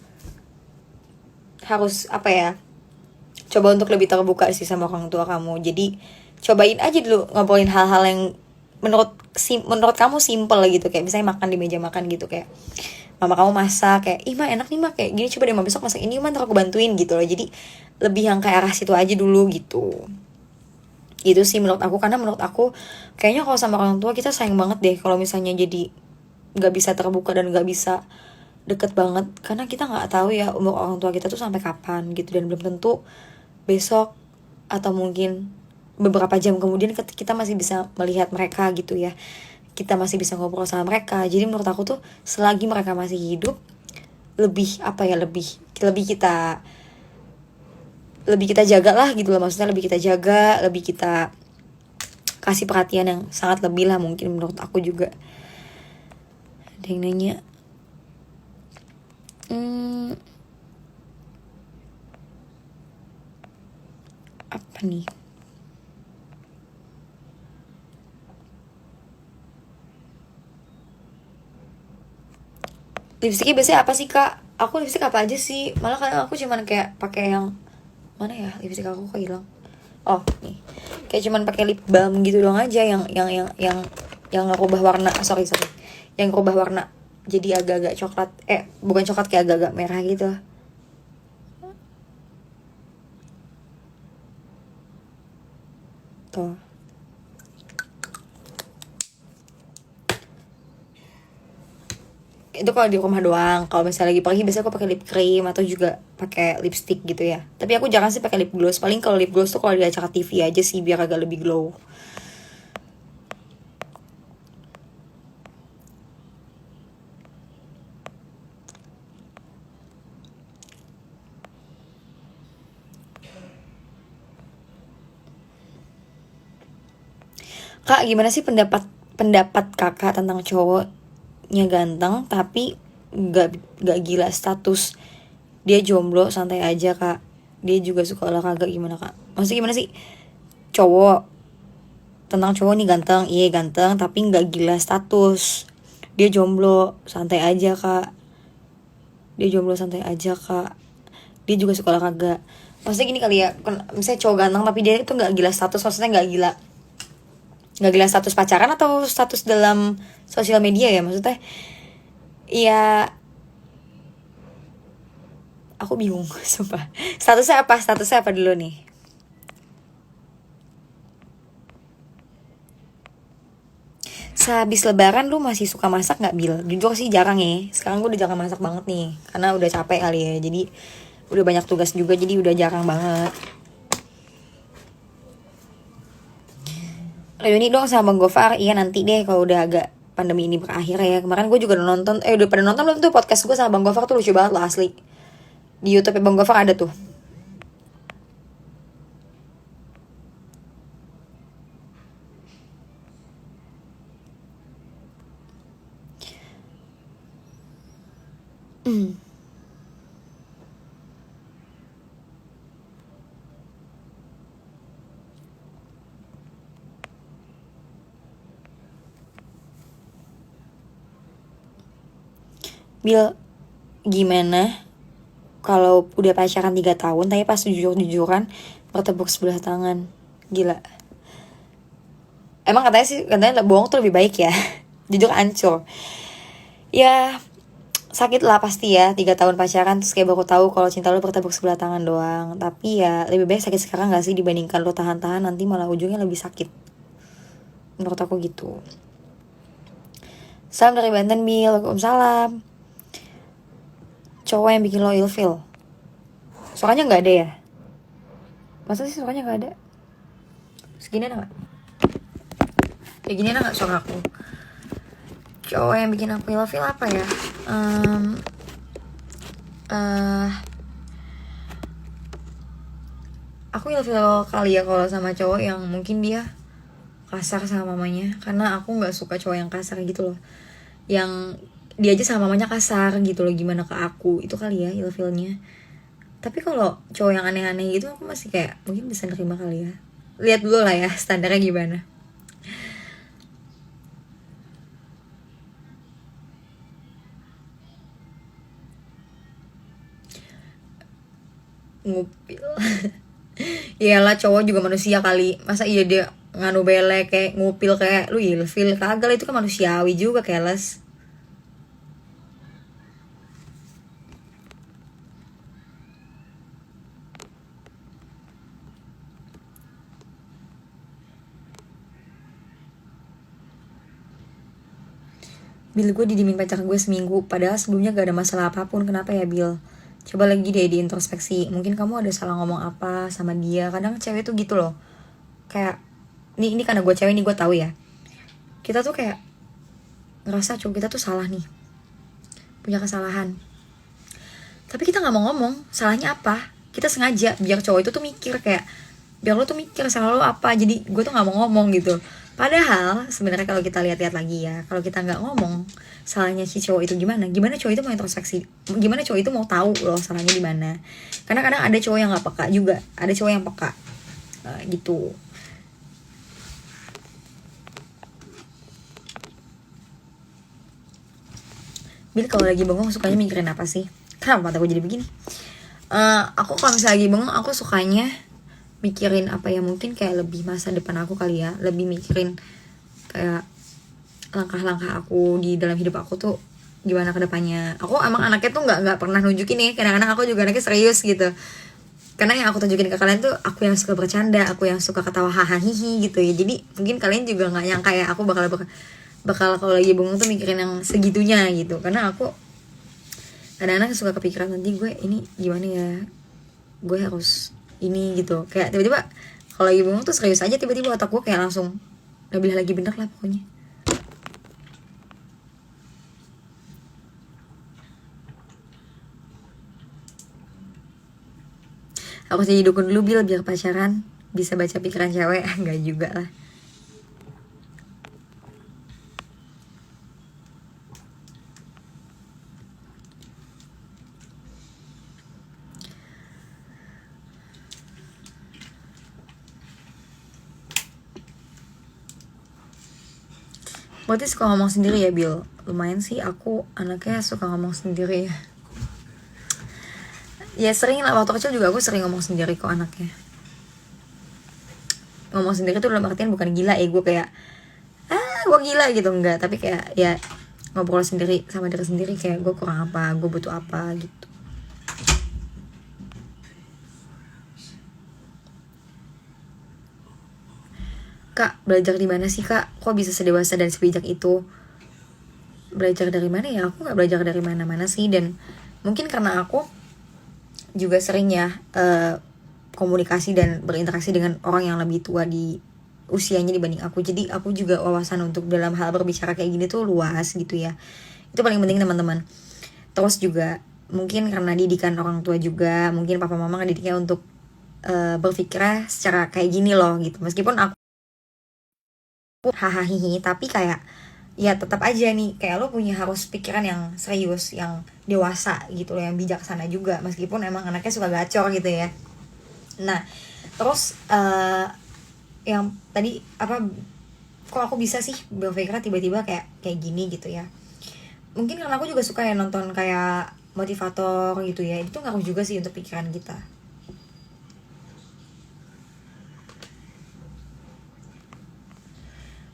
S1: apa ya, coba untuk lebih terbuka sih sama orang tua kamu. Jadi cobain aja dulu ngobrolin hal-hal yang menurut kamu simple gitu, kayak misalnya makan di meja makan gitu, kayak mama kamu masak kayak, ih mah enak nih mah kayak gini, coba deh mah besok masak ini mah, ntar aku bantuin gitu loh. Jadi lebih yang kayak arah situ aja dulu gitu. Itu sih menurut aku, karena menurut aku kayaknya kalau sama orang tua kita sayang banget deh kalau misalnya jadi nggak bisa terbuka dan nggak bisa deket banget, karena kita nggak tahu ya umur orang tua kita tuh sampai kapan gitu. Dan belum tentu besok atau mungkin beberapa jam kemudian kita masih bisa melihat mereka gitu ya, kita masih bisa ngobrol sama mereka. Jadi menurut aku tuh selagi mereka masih hidup, lebih apa ya, lebih kita lebih kita jaga lah gitu loh. Maksudnya lebih kita jaga, lebih kita kasih perhatian yang sangat lebih lah mungkin menurut aku juga. Ada yang nanya, apa nih? Lipstiknya biasanya apa sih kak? Aku lipstik apa aja sih? Malah kadang aku cuman kayak pakai yang mana ya, lipstik aku kok hilang. Oh nih, kayak cuman pakai lip balm gitu doang aja, yang ngerubah warna, sorry, yang ngerubah warna jadi agak-agak coklat, bukan coklat, kayak agak-agak merah gitu. Tuh. Itu kalau di rumah doang. Kalau misalnya lagi pergi biasanya aku pakai lip cream atau juga pakai lipstick gitu ya. Tapi aku jarang sih pakai lip gloss. Paling kalau lip gloss tuh kalau di acara TV aja sih, biar agak lebih glow. Kak, gimana sih pendapat pendapat kakak tentang cowoknya ganteng tapi nggak gila status, dia jomblo santai aja kak, dia juga suka olahraga, gimana kak? Maksudnya gimana sih, cowok, tentang cowok nih ganteng, iya ganteng tapi nggak gila status, dia jomblo santai aja kak, dia jomblo santai aja kak, dia juga suka olahraga. Maksudnya gini kali ya, misalnya cowok ganteng tapi dia itu nggak gila status, maksudnya nggak gila status pacaran atau status dalam sosial media ya, maksudnya ya aku bingung sumpah. Statusnya apa dulu nih? Sehabis lebaran lu masih suka masak nggak, Bil? Jujur sih jarang ya, sekarang gue udah jarang masak banget nih karena udah capek kali ya, jadi udah banyak tugas juga, jadi udah jarang banget. reuni dong sama Bang Gofar. Iya nanti deh kalau udah agak pandemi ini berakhir ya. Kemarin gue juga udah nonton, udah pada nonton belum tuh podcast gue sama Bang Gofar tuh lucu banget loh asli. Di YouTube Bang Gofar ada tuh. Bil, gimana kalau udah pacaran 3 tahun tapi pas jujur-jujuran bertepuk sebelah tangan? Gila. Emang katanya bohong tuh lebih baik ya. Jujur hancur. Ya sakit lah pasti ya 3 tahun pacaran terus kayak baru tahu kalau cinta lo bertepuk sebelah tangan doang. Tapi ya lebih baik sakit sekarang gak sih dibandingkan lo tahan-tahan nanti malah ujungnya lebih sakit. Menurut aku gitu. Salam dari Banten, Bil. Waalaikumsalam. Cowok yang bikin lo ilfeel. Suaranya gak ada ya? Masa sih suaranya gak ada? Segini ada gak? Kayak gini ada gak suara aku? Cowok yang bikin aku ilfeel apa ya? Aku ilfeel kali ya kalau sama cowok yang mungkin dia kasar sama mamanya. Karena aku gak suka cowok yang kasar gitu loh. Yang dia aja sama mamanya kasar gitu loh, gimana ke aku. Itu kali ya ilfeelnya. Tapi kalau cowok yang aneh-aneh gitu aku masih kayak mungkin bisa nerima kali ya. Lihat dulu lah ya standarnya gimana. Ngupil. Iyalah cowok juga manusia kali. Masa iya dia nganu belek kayak ngupil kayak lu ilfil? Kagak, itu kan manusiawi juga keles. Bil, gue didiemin pacar gue seminggu padahal sebelumnya gak ada masalah apapun. Kenapa ya Bil? Coba lagi deh diintrospeksi. Mungkin kamu ada salah ngomong apa sama dia. Kadang cewek tuh gitu loh. Kayak ini karena gue cewek nih, gue tahu ya. Kita tuh kayak ngerasa cowok kita tuh salah nih. Punya kesalahan. Tapi kita nggak mau ngomong salahnya apa. Kita sengaja biar cowok itu tuh mikir kayak biar lo tuh mikir salah lo apa. Jadi gue tuh nggak mau ngomong gitu. Padahal sebenarnya kalau kita lihat-lihat lagi ya, kalau kita nggak ngomong salahnya si cowok itu gimana cowok itu mau introspeksi, gimana cowok itu mau tahu loh salahnya di mana. Karena kadang ada cowok yang nggak peka juga, ada cowok yang peka gitu. Bil, kalau lagi bengong sukanya mikirin apa sih? Kenapa mata gue jadi begini? Aku kalau misalnya lagi bengong aku sukanya mikirin apa ya, mungkin kayak lebih masa depan aku kali ya, lebih mikirin kayak langkah-langkah aku di dalam hidup aku tuh gimana ke depannya. Aku emang anaknya tuh nggak pernah nunjukin nih, kadang-kadang aku juga anaknya serius gitu. Karena yang aku tunjukin ke kalian tuh aku yang suka bercanda, aku yang suka ketawa hahaha hihi gitu ya. Jadi mungkin kalian juga nggak nyangka ya aku bakal kalau lagi bengong tuh mikirin yang segitunya gitu. Karena aku kadang-kadang suka kepikiran nanti gue ini gimana ya, gue harus ini gitu. Kayak tiba-tiba kalau lagi bengong tuh serius aja, tiba-tiba otak gue kayak langsung nggak lagi bener lah pokoknya. Aku jadi dukun dulu Bil biar pacaran bisa baca pikiran cewek. Enggak juga lah. Berarti suka ngomong sendiri ya Bil? Lumayan sih, aku anaknya suka ngomong sendiri ya. Ya sering lah, waktu kecil juga aku sering ngomong sendiri kok anaknya. Ngomong sendiri tuh dalam artian bukan gila ya, gue kayak gue gila gitu, enggak. Tapi kayak ya ngobrol sendiri sama diri sendiri, kayak gue kurang apa, gue butuh apa gitu. Kak, belajar di mana sih kak? Kok bisa sedewasa dan sebijak itu? Belajar dari mana ya? Aku nggak belajar dari mana-mana sih. Dan mungkin karena aku juga sering ya komunikasi dan berinteraksi dengan orang yang lebih tua di usianya dibanding aku, jadi aku juga wawasan untuk dalam hal berbicara kayak gini tuh luas gitu ya. Itu paling penting teman-teman. Terus juga mungkin karena didikan orang tua juga, mungkin papa mama ngedidiknya untuk berpikirnya secara kayak gini loh gitu. Meskipun aku hahaha tapi kayak ya tetap aja nih kayak lo punya harus pikiran yang serius, yang dewasa gitu loh, yang bijaksana juga meskipun emang anaknya suka gacor gitu ya. Nah terus yang tadi apa, kok aku bisa sih berpikirnya tiba-tiba kayak gini gitu ya. Mungkin karena aku juga suka ya nonton kayak motivator gitu ya, itu ngaruh juga sih untuk pikiran kita.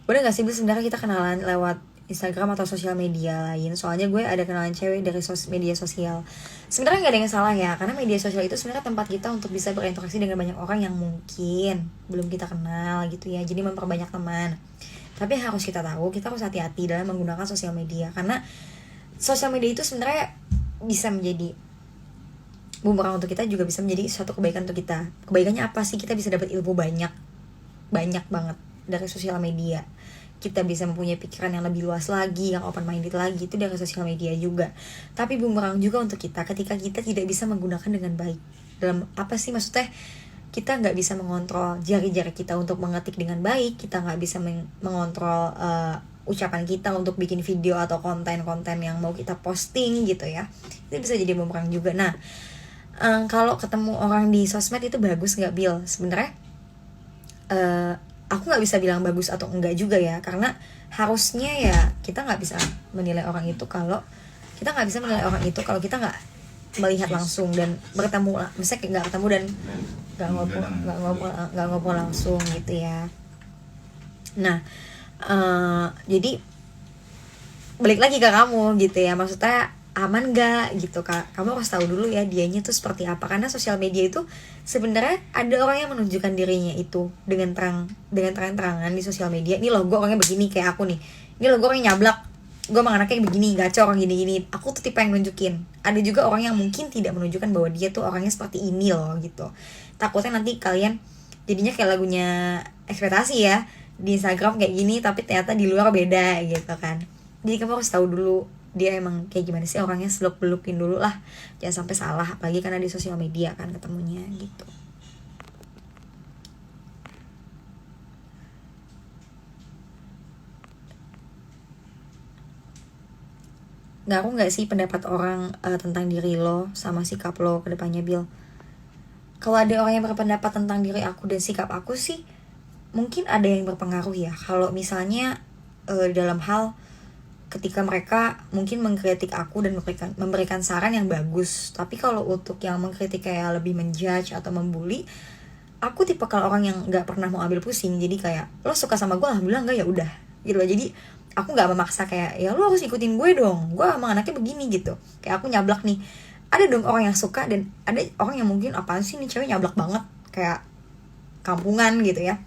S1: Boleh gak sih sebenarnya kita kenalan lewat Instagram atau sosial media lain? Soalnya gue ada kenalan cewek dari media sosial. Sebenarnya nggak ada yang salah ya, karena media sosial itu sebenarnya tempat kita untuk bisa berinteraksi dengan banyak orang yang mungkin belum kita kenal gitu ya. Jadi memperbanyak teman. Tapi harus kita tahu, kita harus hati-hati dalam menggunakan sosial media, karena sosial media itu sebenarnya bisa menjadi bumerang untuk kita, juga bisa menjadi suatu kebaikan untuk kita. Kebaikannya apa sih? Kita bisa dapat ilmu banyak banget dari sosial media. Kita bisa mempunyai pikiran yang lebih luas lagi, yang open minded lagi, itu dari sosial media juga. Tapi bumerang juga untuk kita ketika kita tidak bisa menggunakan dengan baik. Dalam apa sih maksudnya? Kita nggak bisa mengontrol jari-jari kita untuk mengetik dengan baik, kita nggak bisa mengontrol ucapan kita untuk bikin video atau konten-konten yang mau kita posting gitu ya. Itu bisa jadi bumerang juga. Nah, kalau ketemu orang di sosmed itu bagus nggak, Bill? Sebenarnya aku nggak bisa bilang bagus atau enggak juga ya, karena harusnya ya kita nggak bisa menilai orang itu kalau kita nggak melihat langsung dan bertemu, misalnya kayak nggak ketemu dan nggak ngobrol langsung gitu ya. Nah jadi balik lagi ke kamu gitu ya, maksudnya aman gak gitu kak, kamu harus tahu dulu ya dianya tuh seperti apa, karena sosial media itu sebenarnya ada orang yang menunjukkan dirinya itu dengan terang-terangan di sosial media. Ini loh gue orangnya begini kayak aku nih, ini loh gue orangnya nyablak, gue emang anaknya begini gacor gini-gini, aku tuh tipe yang nunjukin. Ada juga orang yang mungkin tidak menunjukkan bahwa dia tuh orangnya seperti ini loh gitu. Takutnya nanti kalian jadinya kayak lagunya ekspektasi ya, di Instagram kayak gini tapi ternyata di luar beda gitu kan. Jadi kamu harus tahu dulu dia emang kayak gimana sih orangnya, seluk-belukin dulu lah, jangan sampai salah, apalagi karena di sosial media kan ketemunya gitu. Ngaruh nggak sih pendapat orang tentang diri lo sama sikap lo ke depannya, Bill? Kalau ada orang yang berpendapat tentang diri aku dan sikap aku sih mungkin ada yang berpengaruh ya. Kalau misalnya dalam hal ketika mereka mungkin mengkritik aku dan memberikan saran yang bagus. Tapi kalau untuk yang mengkritik kayak lebih menjudge atau membuli, aku tipe kalau orang yang nggak pernah mau ambil pusing. Jadi kayak lo suka sama gue, alhamdulillah, enggak ya udah gitu loh. Jadi aku nggak memaksa kayak ya lo harus ikutin gue dong, gue emang anaknya begini gitu. Kayak aku nyablak nih, ada dong orang yang suka dan ada orang yang mungkin apaan sih nih cewek nyablak banget, kayak kampungan gitu ya.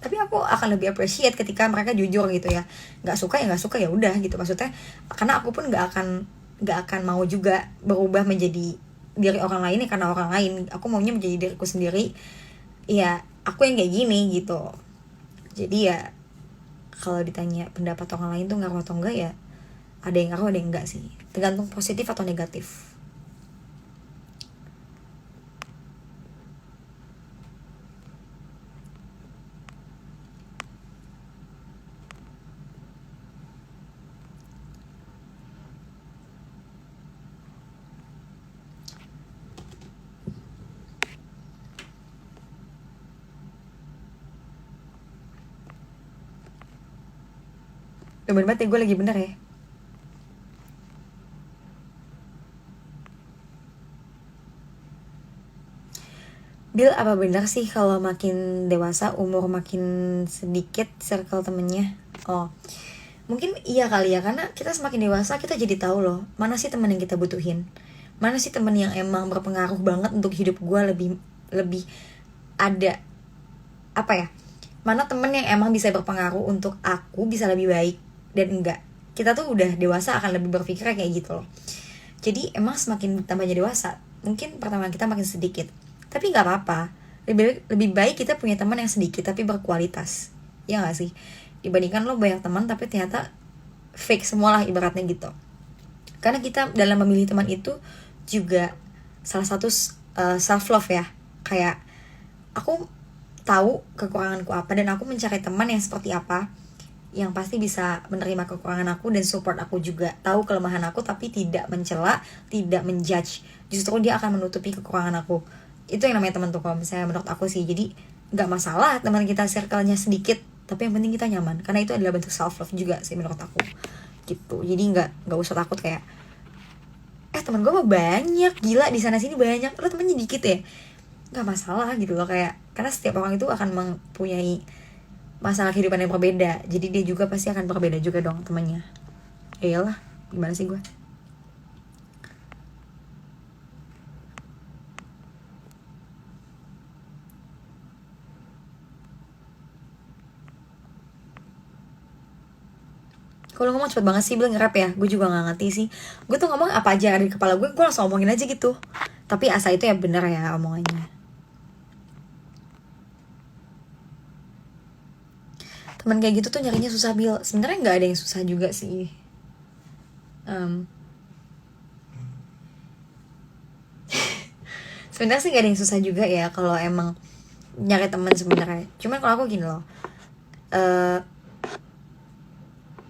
S1: Tapi aku akan lebih appreciate ketika mereka jujur gitu ya, nggak suka ya udah gitu, maksudnya karena aku pun nggak akan mau juga berubah menjadi diri orang lain ya karena orang lain. Aku maunya menjadi diriku sendiri ya, aku yang kayak gini gitu. Jadi ya kalau ditanya pendapat orang lain tuh ngaruh atau enggak, ya ada yang ngaruh ada yang enggak sih, tergantung positif atau negatif. Bener banget ya, gue lagi bener ya. Bill, apa benar sih kalau makin dewasa umur makin sedikit circle temennya? Oh, mungkin iya kali ya, karena kita semakin dewasa kita jadi tahu loh mana sih teman yang kita butuhin, mana sih teman yang emang berpengaruh banget untuk hidup gue, lebih ada apa ya, mana temen yang emang bisa berpengaruh untuk aku bisa lebih baik dan enggak. Kita tuh udah dewasa akan lebih berpikir kayak gitu loh. Jadi emang semakin tambahnya dewasa mungkin pertemanan kita makin sedikit, tapi nggak apa-apa. lebih baik kita punya teman yang sedikit tapi berkualitas, ya nggak sih, dibandingkan lo banyak teman tapi ternyata fake semua lah ibaratnya gitu. Karena kita dalam memilih teman itu juga salah satu self love ya, kayak aku tahu kekuranganku apa dan aku mencari teman yang seperti apa, yang pasti bisa menerima kekurangan aku dan support aku juga, tahu kelemahan aku tapi tidak mencela, tidak menjudge, justru dia akan menutupi kekurangan aku. Itu yang namanya teman tuh kalau misalnya menurut aku sih. Jadi nggak masalah teman kita circle-nya sedikit, tapi yang penting kita nyaman, karena itu adalah bentuk self love juga sih menurut aku gitu. Jadi nggak usah takut kayak teman gue mah banyak, gila di sana sini banyak, lo temennya dikit ya, nggak masalah gitu loh. Kayak karena setiap orang itu akan mempunyai masalah kehidupan yang berbeda, jadi dia juga pasti akan berbeda juga dong temannya. Iyalah, gimana sih gue. Kalau ngomong cepet banget sih, bilang nge-rap ya, gue juga gak ngerti sih. Gue tuh ngomong apa aja ada di kepala gue langsung ngomongin aja gitu. Tapi asa itu ya bener ya omongannya. Teman kayak gitu tuh nyarinya susah, Bil. Sebenarnya nggak ada yang susah juga sih. Sebenarnya sih gak ada yang susah juga ya kalau emang nyari teman sebenarnya. Cuman kalau aku gini loh,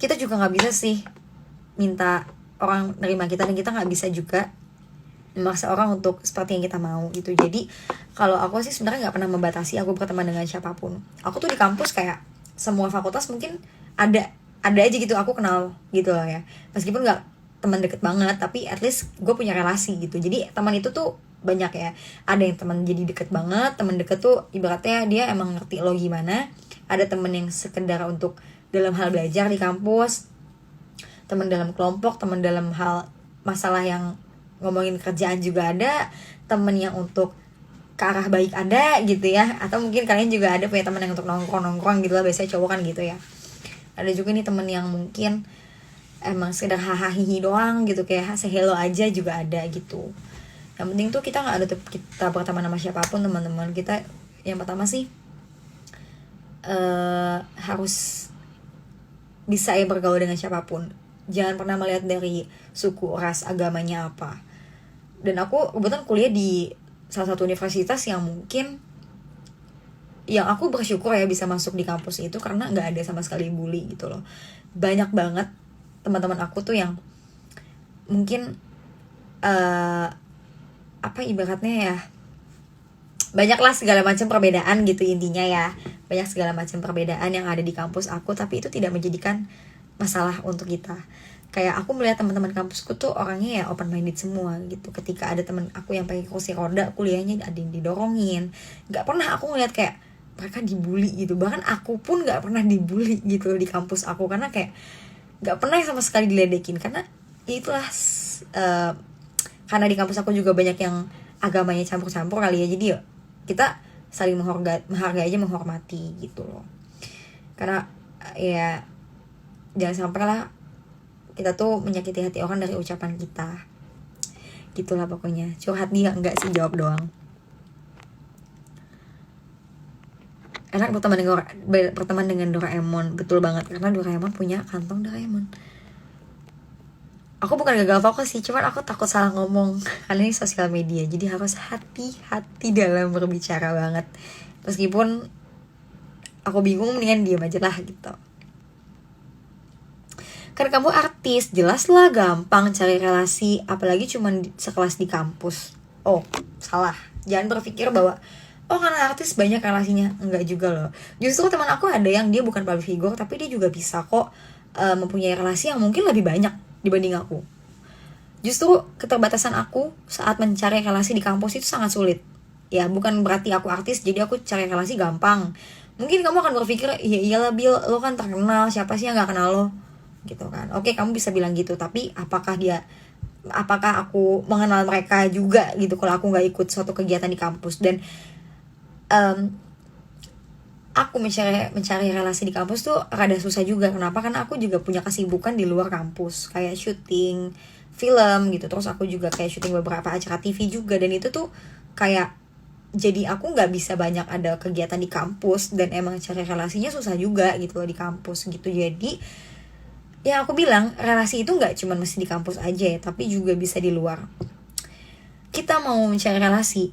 S1: kita juga nggak bisa sih minta orang nerima kita, dan kita nggak bisa juga memaksa orang untuk seperti yang kita mau gitu. Jadi kalau aku sih sebenarnya nggak pernah membatasi aku berteman dengan siapapun. Aku tuh di kampus kayak semua fakultas mungkin ada aja gitu aku kenal gitu loh ya, meskipun nggak teman deket banget, tapi at least gue punya relasi gitu. Jadi teman itu tuh banyak ya, ada yang teman jadi deket banget, teman deket tuh ibaratnya dia emang ngerti lo gimana, ada temen yang sekedar untuk dalam hal belajar di kampus, teman dalam kelompok, teman dalam hal masalah yang ngomongin kerjaan juga ada, temen yang untuk ke arah baik ada gitu ya. Atau mungkin kalian juga ada punya teman yang untuk nongkrong gitu lah, biasanya cowok kan gitu ya. Ada juga nih temen yang mungkin emang sekedar hahaha doang gitu, kayak say hello aja juga ada gitu. Yang penting tuh kita nggak ada kita berteman sama siapapun, teman-teman kita yang pertama sih harus bisa ya bergaul dengan siapapun. Jangan pernah melihat dari suku, ras, agamanya apa. Dan aku kebetulan kuliah di salah satu universitas yang mungkin yang aku bersyukur ya bisa masuk di kampus itu, karena nggak ada sama sekali bully gitu loh. Banyak banget teman-teman aku tuh yang mungkin apa ibaratnya ya, banyaklah segala macam perbedaan gitu intinya ya. Banyak segala macam perbedaan yang ada di kampus aku, tapi itu tidak menjadikan masalah untuk kita. Kayak aku melihat teman-teman kampusku tuh orangnya ya open minded semua gitu. Ketika ada teman aku yang pakai kursi roda kuliahnya, ada yang didorongin. Gak pernah aku ngeliat kayak mereka dibully gitu. Bahkan aku pun gak pernah dibully gitu di kampus aku, karena kayak gak pernah sama sekali diledekin. Karena itulah karena di kampus aku juga banyak yang agamanya campur-campur kali ya. Jadi ya kita saling menghargai aja, menghormati gitu loh. Karena ya jangan sampai lah kita tuh menyakiti hati orang dari ucapan kita. Gitulah pokoknya. Curhat dia enggak sih, jawab doang. Enak berteman dengan Doraemon. Betul banget, karena Doraemon punya kantong Doraemon. Aku bukan gagal fokus sih, cuman aku takut salah ngomong karena ini sosial media, jadi harus hati-hati dalam berbicara banget. Meskipun aku bingung, mendingan diam aja lah gitu. Karena kamu artis, jelas lah gampang cari relasi, apalagi cuman sekelas di kampus. Oh, salah. Jangan berpikir bahwa karena artis banyak relasinya. Enggak juga loh. Justru teman aku ada yang dia bukan public figure, tapi dia juga bisa kok mempunyai relasi yang mungkin lebih banyak dibanding aku. Justru keterbatasan aku saat mencari relasi di kampus itu sangat sulit. Ya, bukan berarti aku artis jadi aku cari relasi gampang. Mungkin kamu akan berpikir, iya iyalah Bil, lo kan terkenal, siapa sih yang gak kenal lo? Gitu kan. Oke, kamu bisa bilang gitu, tapi apakah aku mengenal mereka juga gitu kalau aku nggak ikut suatu kegiatan di kampus? Dan aku mencari relasi di kampus tuh rada susah juga. Kenapa? Karena aku juga punya kesibukan di luar kampus, kayak syuting film gitu. Terus aku juga kayak syuting beberapa acara TV juga, dan itu tuh kayak jadi aku nggak bisa banyak ada kegiatan di kampus, dan emang cari relasinya susah juga gitu loh di kampus gitu. Jadi ya aku bilang relasi itu nggak cuma mesti di kampus aja ya, tapi juga bisa di luar. Kita mau mencari relasi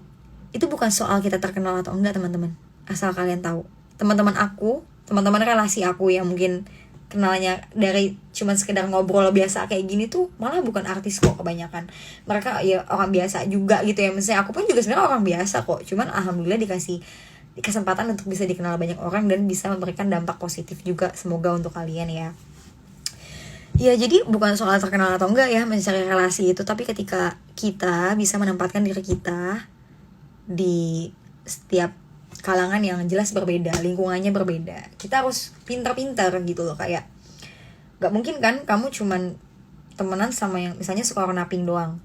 S1: itu bukan soal kita terkenal atau enggak, teman-teman. Asal kalian tahu, teman-teman relasi aku yang mungkin kenalnya dari cuman sekedar ngobrol biasa kayak gini tuh malah bukan artis kok kebanyakan. Mereka ya orang biasa juga gitu ya. Misalnya aku pun juga sebenarnya orang biasa kok, cuman alhamdulillah dikasih kesempatan untuk bisa dikenal banyak orang dan bisa memberikan dampak positif juga, semoga untuk kalian ya. Ya jadi bukan soal terkenal atau enggak ya mencari relasi itu, tapi ketika kita bisa menempatkan diri kita di setiap kalangan yang jelas berbeda, lingkungannya berbeda, kita harus pintar-pintar gitu loh. Kayak gak mungkin kan kamu cuman temenan sama yang misalnya suka warna pink doang,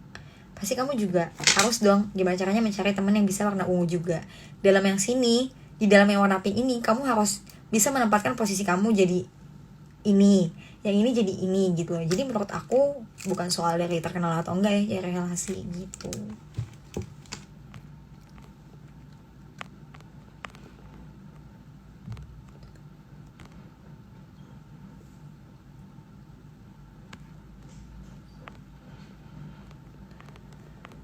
S1: pasti kamu juga harus dong gimana caranya mencari teman yang bisa warna ungu juga. Dalam yang sini, di dalam yang warna pink ini, kamu harus bisa menempatkan posisi kamu jadi ini, yang ini jadi ini gitu loh. Jadi menurut aku bukan soal dari terkenal atau enggak ya, cari relasi gitu.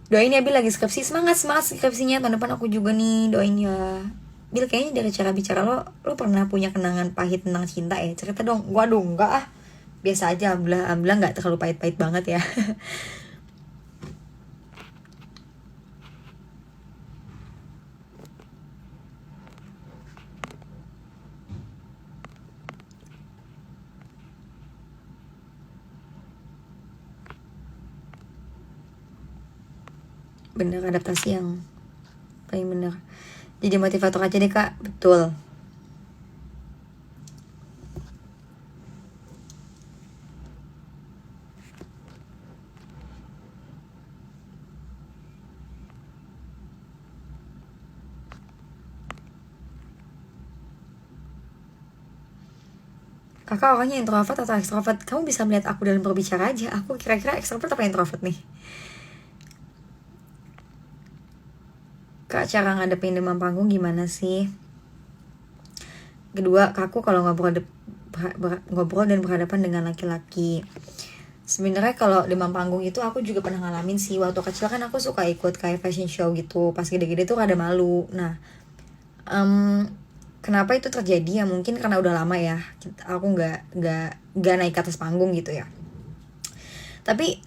S1: Doain ya Bil, lagi skripsi, semangat skripsinya tahun depan aku juga nih, doain ya Bil. Kayaknya dari cara bicara lo pernah punya kenangan pahit tentang cinta ya, cerita dong. Waduh enggak ah, biasa aja, alhamdulillah nggak terlalu pahit-pahit banget ya. Bener, adaptasi yang paling bener. Jadi motivator aja deh Kak, betul. Kakak orangnya introvert atau extrovert? Kamu bisa melihat aku dalam berbicara aja, aku kira-kira extrovert apa introvert nih? Kak, cara ngadepin demam panggung gimana sih? Kedua, aku kalau ngobrol dan berhadapan dengan laki-laki. Sebenarnya kalau demam panggung itu aku juga pernah ngalamin sih. Waktu kecil kan aku suka ikut kayak fashion show gitu. Pas gede-gede tuh rada malu. Nah, kenapa itu terjadi ya? Mungkin karena udah lama ya aku nggak naik ke atas panggung gitu ya. Tapi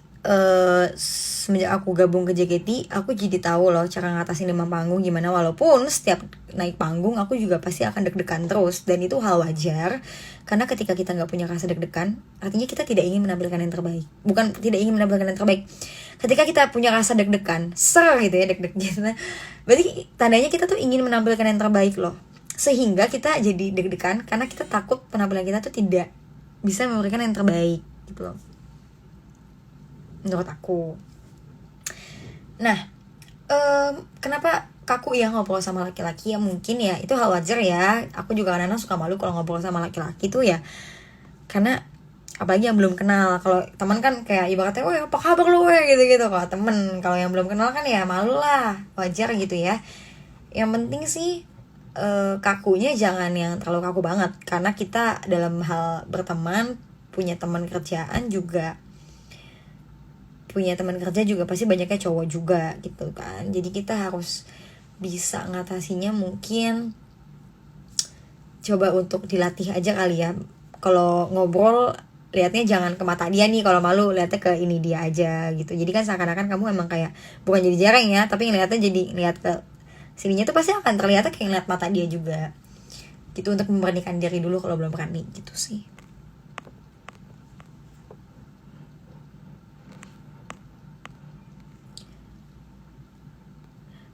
S1: semenjak aku gabung ke JKT, aku jadi tahu loh cara ngatasin demam panggung gimana. Walaupun setiap naik panggung aku juga pasti akan deg-degan terus, dan itu hal wajar. Karena ketika kita nggak punya rasa deg-degan, artinya kita tidak ingin menampilkan yang terbaik. Bukan tidak ingin menampilkan yang terbaik. Ketika kita punya rasa deg-degan, gitu ya, deg-deg gitu. Berarti tandanya kita tuh ingin menampilkan yang terbaik loh. Sehingga kita jadi deg-degan karena kita takut penampilan kita tuh tidak bisa memberikan yang terbaik gitu loh, menurut aku. Nah, kenapa kaku ya ngobrol sama laki-laki? Ya mungkin ya itu hal wajar ya. Aku juga kadang-kadang suka malu kalau ngobrol sama laki-laki tuh ya, karena apalagi yang belum kenal. Kalau teman kan kayak ibaratnya, weh apa kabar lu weh, gitu-gitu. Kalau temen, kalau yang belum kenal kan ya malu lah, wajar gitu ya. Yang penting sih kakunya jangan yang terlalu kaku banget, karena kita dalam hal berteman, punya teman kerjaan juga, punya teman kerja juga pasti banyaknya cowok juga gitu kan. Jadi kita harus bisa ngatasinya, mungkin coba untuk dilatih aja kali ya. Kalau ngobrol lihatnya jangan ke mata dia nih, kalau malu lihatnya ke ini dia aja gitu. Jadi kan seakan-akan kamu emang kayak bukan jadi jarang ya, tapi ngeliatnya jadi lihat ke sininya tuh pasti akan terlihat kayak ngeliat mata dia juga gitu, untuk memberanikan diri dulu kalau belum berani gitu sih.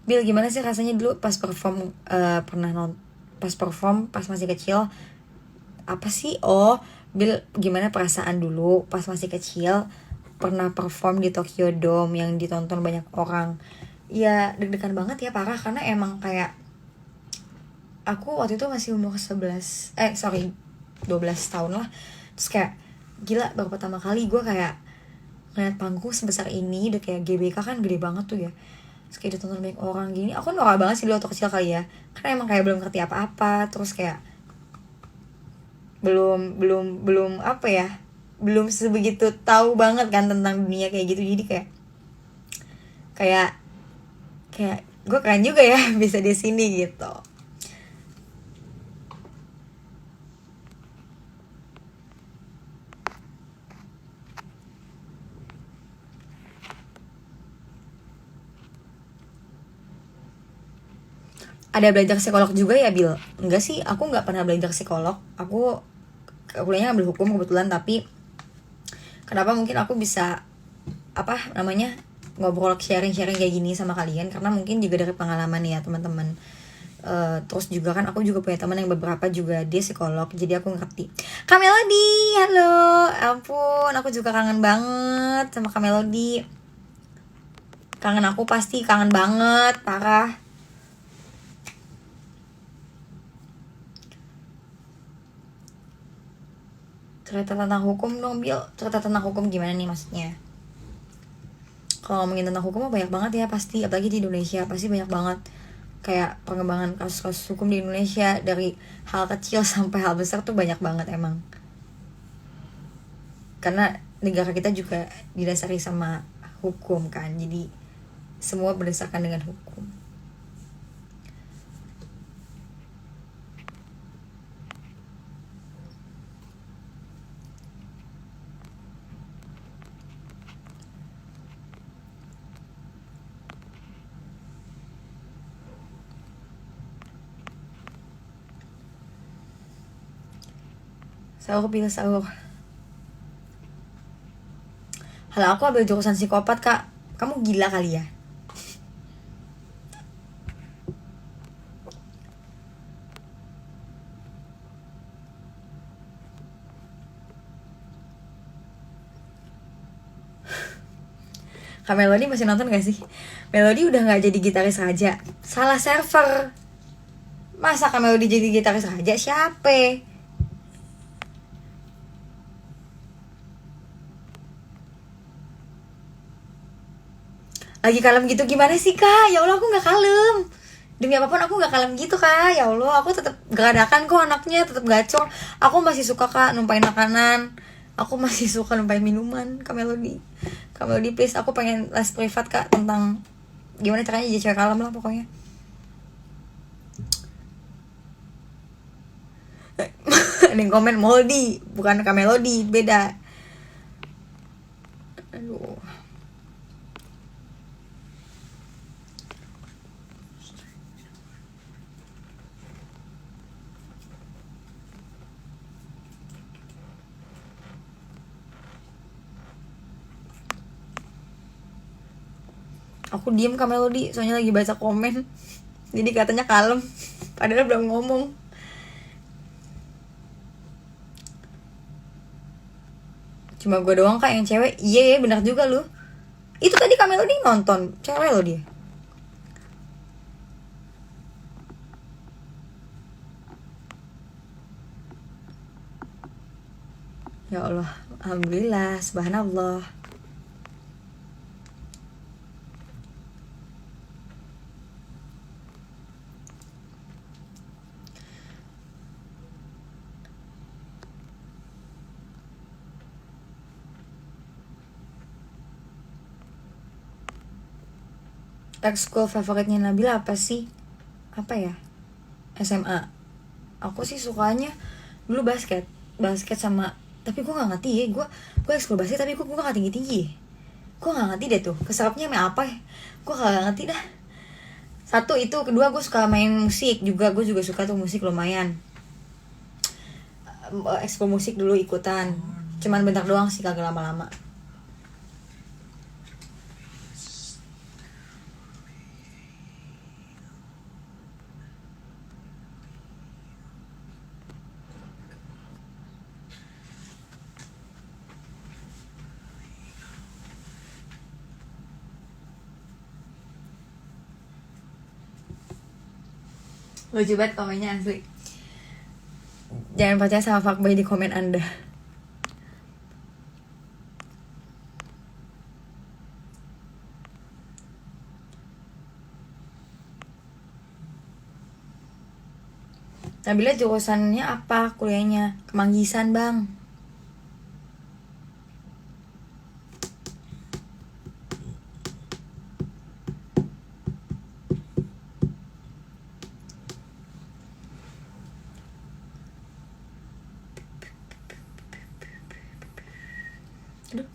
S1: Bil, gimana sih rasanya dulu pas perform, pas masih kecil? Apa sih? Oh, Bil, gimana perasaan dulu pas masih kecil pernah perform di Tokyo Dome yang ditonton banyak orang? Ya deg-degan banget ya, parah, karena emang kayak aku waktu itu masih umur 12 tahun lah. Terus kayak gila, baru pertama kali gue kayak ngeliat panggung sebesar ini, udah kayak GBK kan gede banget tuh ya. terus kayak ditonton banyak orang gini. Aku norak banget sih dulu waktu kecil kali ya, karena emang kayak belum ngerti apa-apa, terus kayak belum apa ya, belum sebegitu tahu banget kan tentang dunia kayak gitu. Jadi kayak kayak gue keren juga ya bisa di sini gitu. Ada belajar psikolog juga ya, Bil? Enggak sih, aku nggak pernah belajar psikolog. Aku kuliahnya ambil hukum kebetulan, tapi kenapa mungkin aku bisa apa namanya ngobrol sharing kayak gini sama kalian, karena mungkin juga dari pengalaman ya teman-teman. Terus juga kan aku juga punya teman yang beberapa juga dia psikolog, jadi aku ngerti. Kak Melody, halo, ampun, aku juga kangen banget sama Kak Melody. Kangen, aku pasti kangen banget, parah. Cerita tentang hukum dong, Bil. Cerita tentang hukum gimana nih maksudnya? Kalau ngomongin tentang hukum banyak banget ya pasti, apalagi di Indonesia pasti banyak banget kayak pengembangan kasus-kasus hukum di Indonesia, dari hal kecil sampai hal besar tuh banyak banget emang. Karena negara kita juga didasari sama hukum kan, jadi semua berdasarkan dengan hukum. Sahur, pilih sahur. Halo, aku ambil jurusan psikopat, Kak. Kamu gila kali ya? Kak Melody masih nonton gak sih? Melody udah gak jadi gitaris Raja. Salah server. Masa Kak Melody jadi gitaris Raja? Siapa? Lagi kalem gitu gimana sih, Kak? Ya Allah, aku gak kalem. Demi apapun aku gak kalem gitu, Kak. Ya Allah, aku tetap geradakan kok anaknya, tetap gacor. Aku masih suka, Kak, numpain makanan. Aku masih suka numpain minuman. Kak Melody, please, aku pengen les privat, Kak, tentang gimana caranya jadi cewek kalem lah pokoknya. Ada yang komen Moldy, bukan Kak Melody, beda. Aduh. Aku diem Kak Melody, soalnya lagi baca komen. Jadi katanya kalem, padahal belum ngomong. Cuma gue doang, Kak, yang cewek. Iya, benar juga lu. Itu tadi Kak Melody nonton, cewek lo dia. Ya Allah, alhamdulillah, subhanallah. Ekskul favoritnya Nabila apa sih? Apa ya? SMA. Aku sih sukanya dulu basket sama, tapi gue nggak ngerti ya, gue ekskul basket tapi gue nggak tinggi tinggi. Gue nggak ngerti deh tuh keserapnya sama apa ya. Gue nggak ngerti dah. Satu itu, kedua gue suka main musik juga, gue juga suka tuh musik lumayan. Ekskul musik dulu ikutan, cuman bentar doang sih, kagak lama-lama. Lucu banget komennya asli. Jangan percaya sama fuckboy di komen Anda. Nabila jurusannya apa kuliahnya? Kemanggisan bang. Aduh.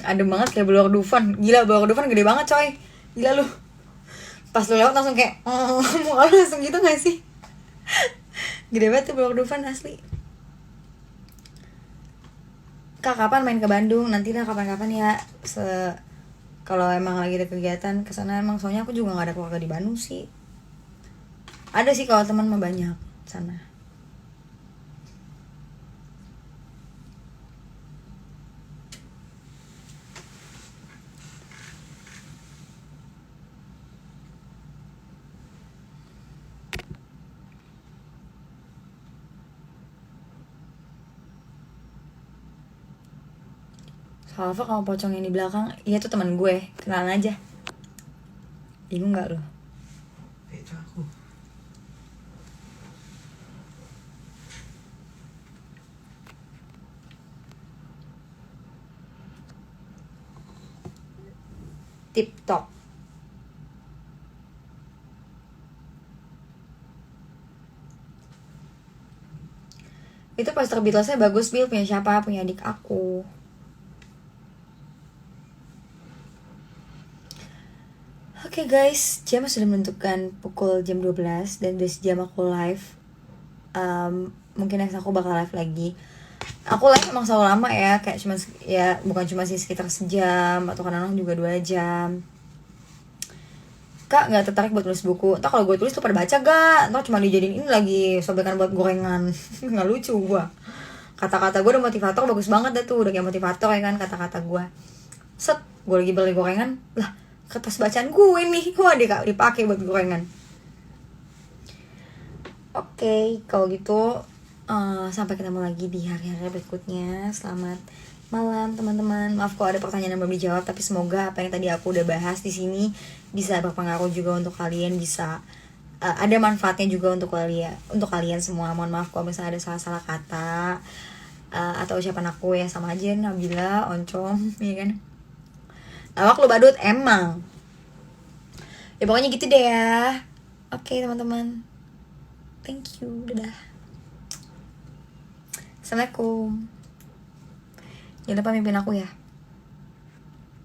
S1: Adem banget kayak Blower Dufan. Gila, Blower Dufan gede banget coy. Gila lu. Pas lu lewat langsung kayak muka lu langsung gitu gak sih? Gede banget tuh Blower Dufan asli. Kak kapan main ke Bandung? Nanti lah kapan-kapan ya. Kalau emang lagi ada kegiatan kesana, emang soalnya aku juga gak ada keluarga di Bandung sih. Ada sih kalau teman mah banyak sana. Salva kamu pocong yang di belakang, iya tuh teman gue, kenalan aja. Bingung nggak lo?
S2: Itu aku.
S1: TikTok. Itu poster Beatlesnya bagus, Bill. Punya siapa? Punya adik aku. Oke guys, jam sudah menentukan pukul jam 12 dan udah sejam aku live. Mungkin next aku bakal live lagi. Aku live emang selalu lama ya, kayak cuma ya bukan cuma sih sekitar sejam atau kadang-kadang juga 2 jam. Kak nggak tertarik buat nulis buku? Entah kalau gue tulis tuh pada baca gak? Entah cuma dijadiin ini lagi sobekan buat gorengan. Nggak lucu gue. Kata-kata gue udah motivator bagus banget dah tuh, udah kayak motivator ya kan kata-kata gue. Set, gue lagi beli gorengan, lah kertas bacaan gue nih, wah dia dipakai buat gorengan. Oke, kalau gitu sampai ketemu lagi di hari-hari berikutnya. Selamat malam teman-teman. Maaf kalau ada pertanyaan yang belum dijawab, tapi semoga apa yang tadi aku udah bahas di sini bisa berpengaruh juga untuk kalian, bisa ada manfaatnya juga untuk kalian semua. Mohon maaf kalau misalnya ada salah-salah kata atau ucapan aku ya sama aja Nabila, oncom, ya kan. Awak lu badut emang. Ya pokoknya gitu deh ya. Oke teman-teman. Thank you. Dadah. Assalamualaikum. Jangan lupa mimpin aku ya.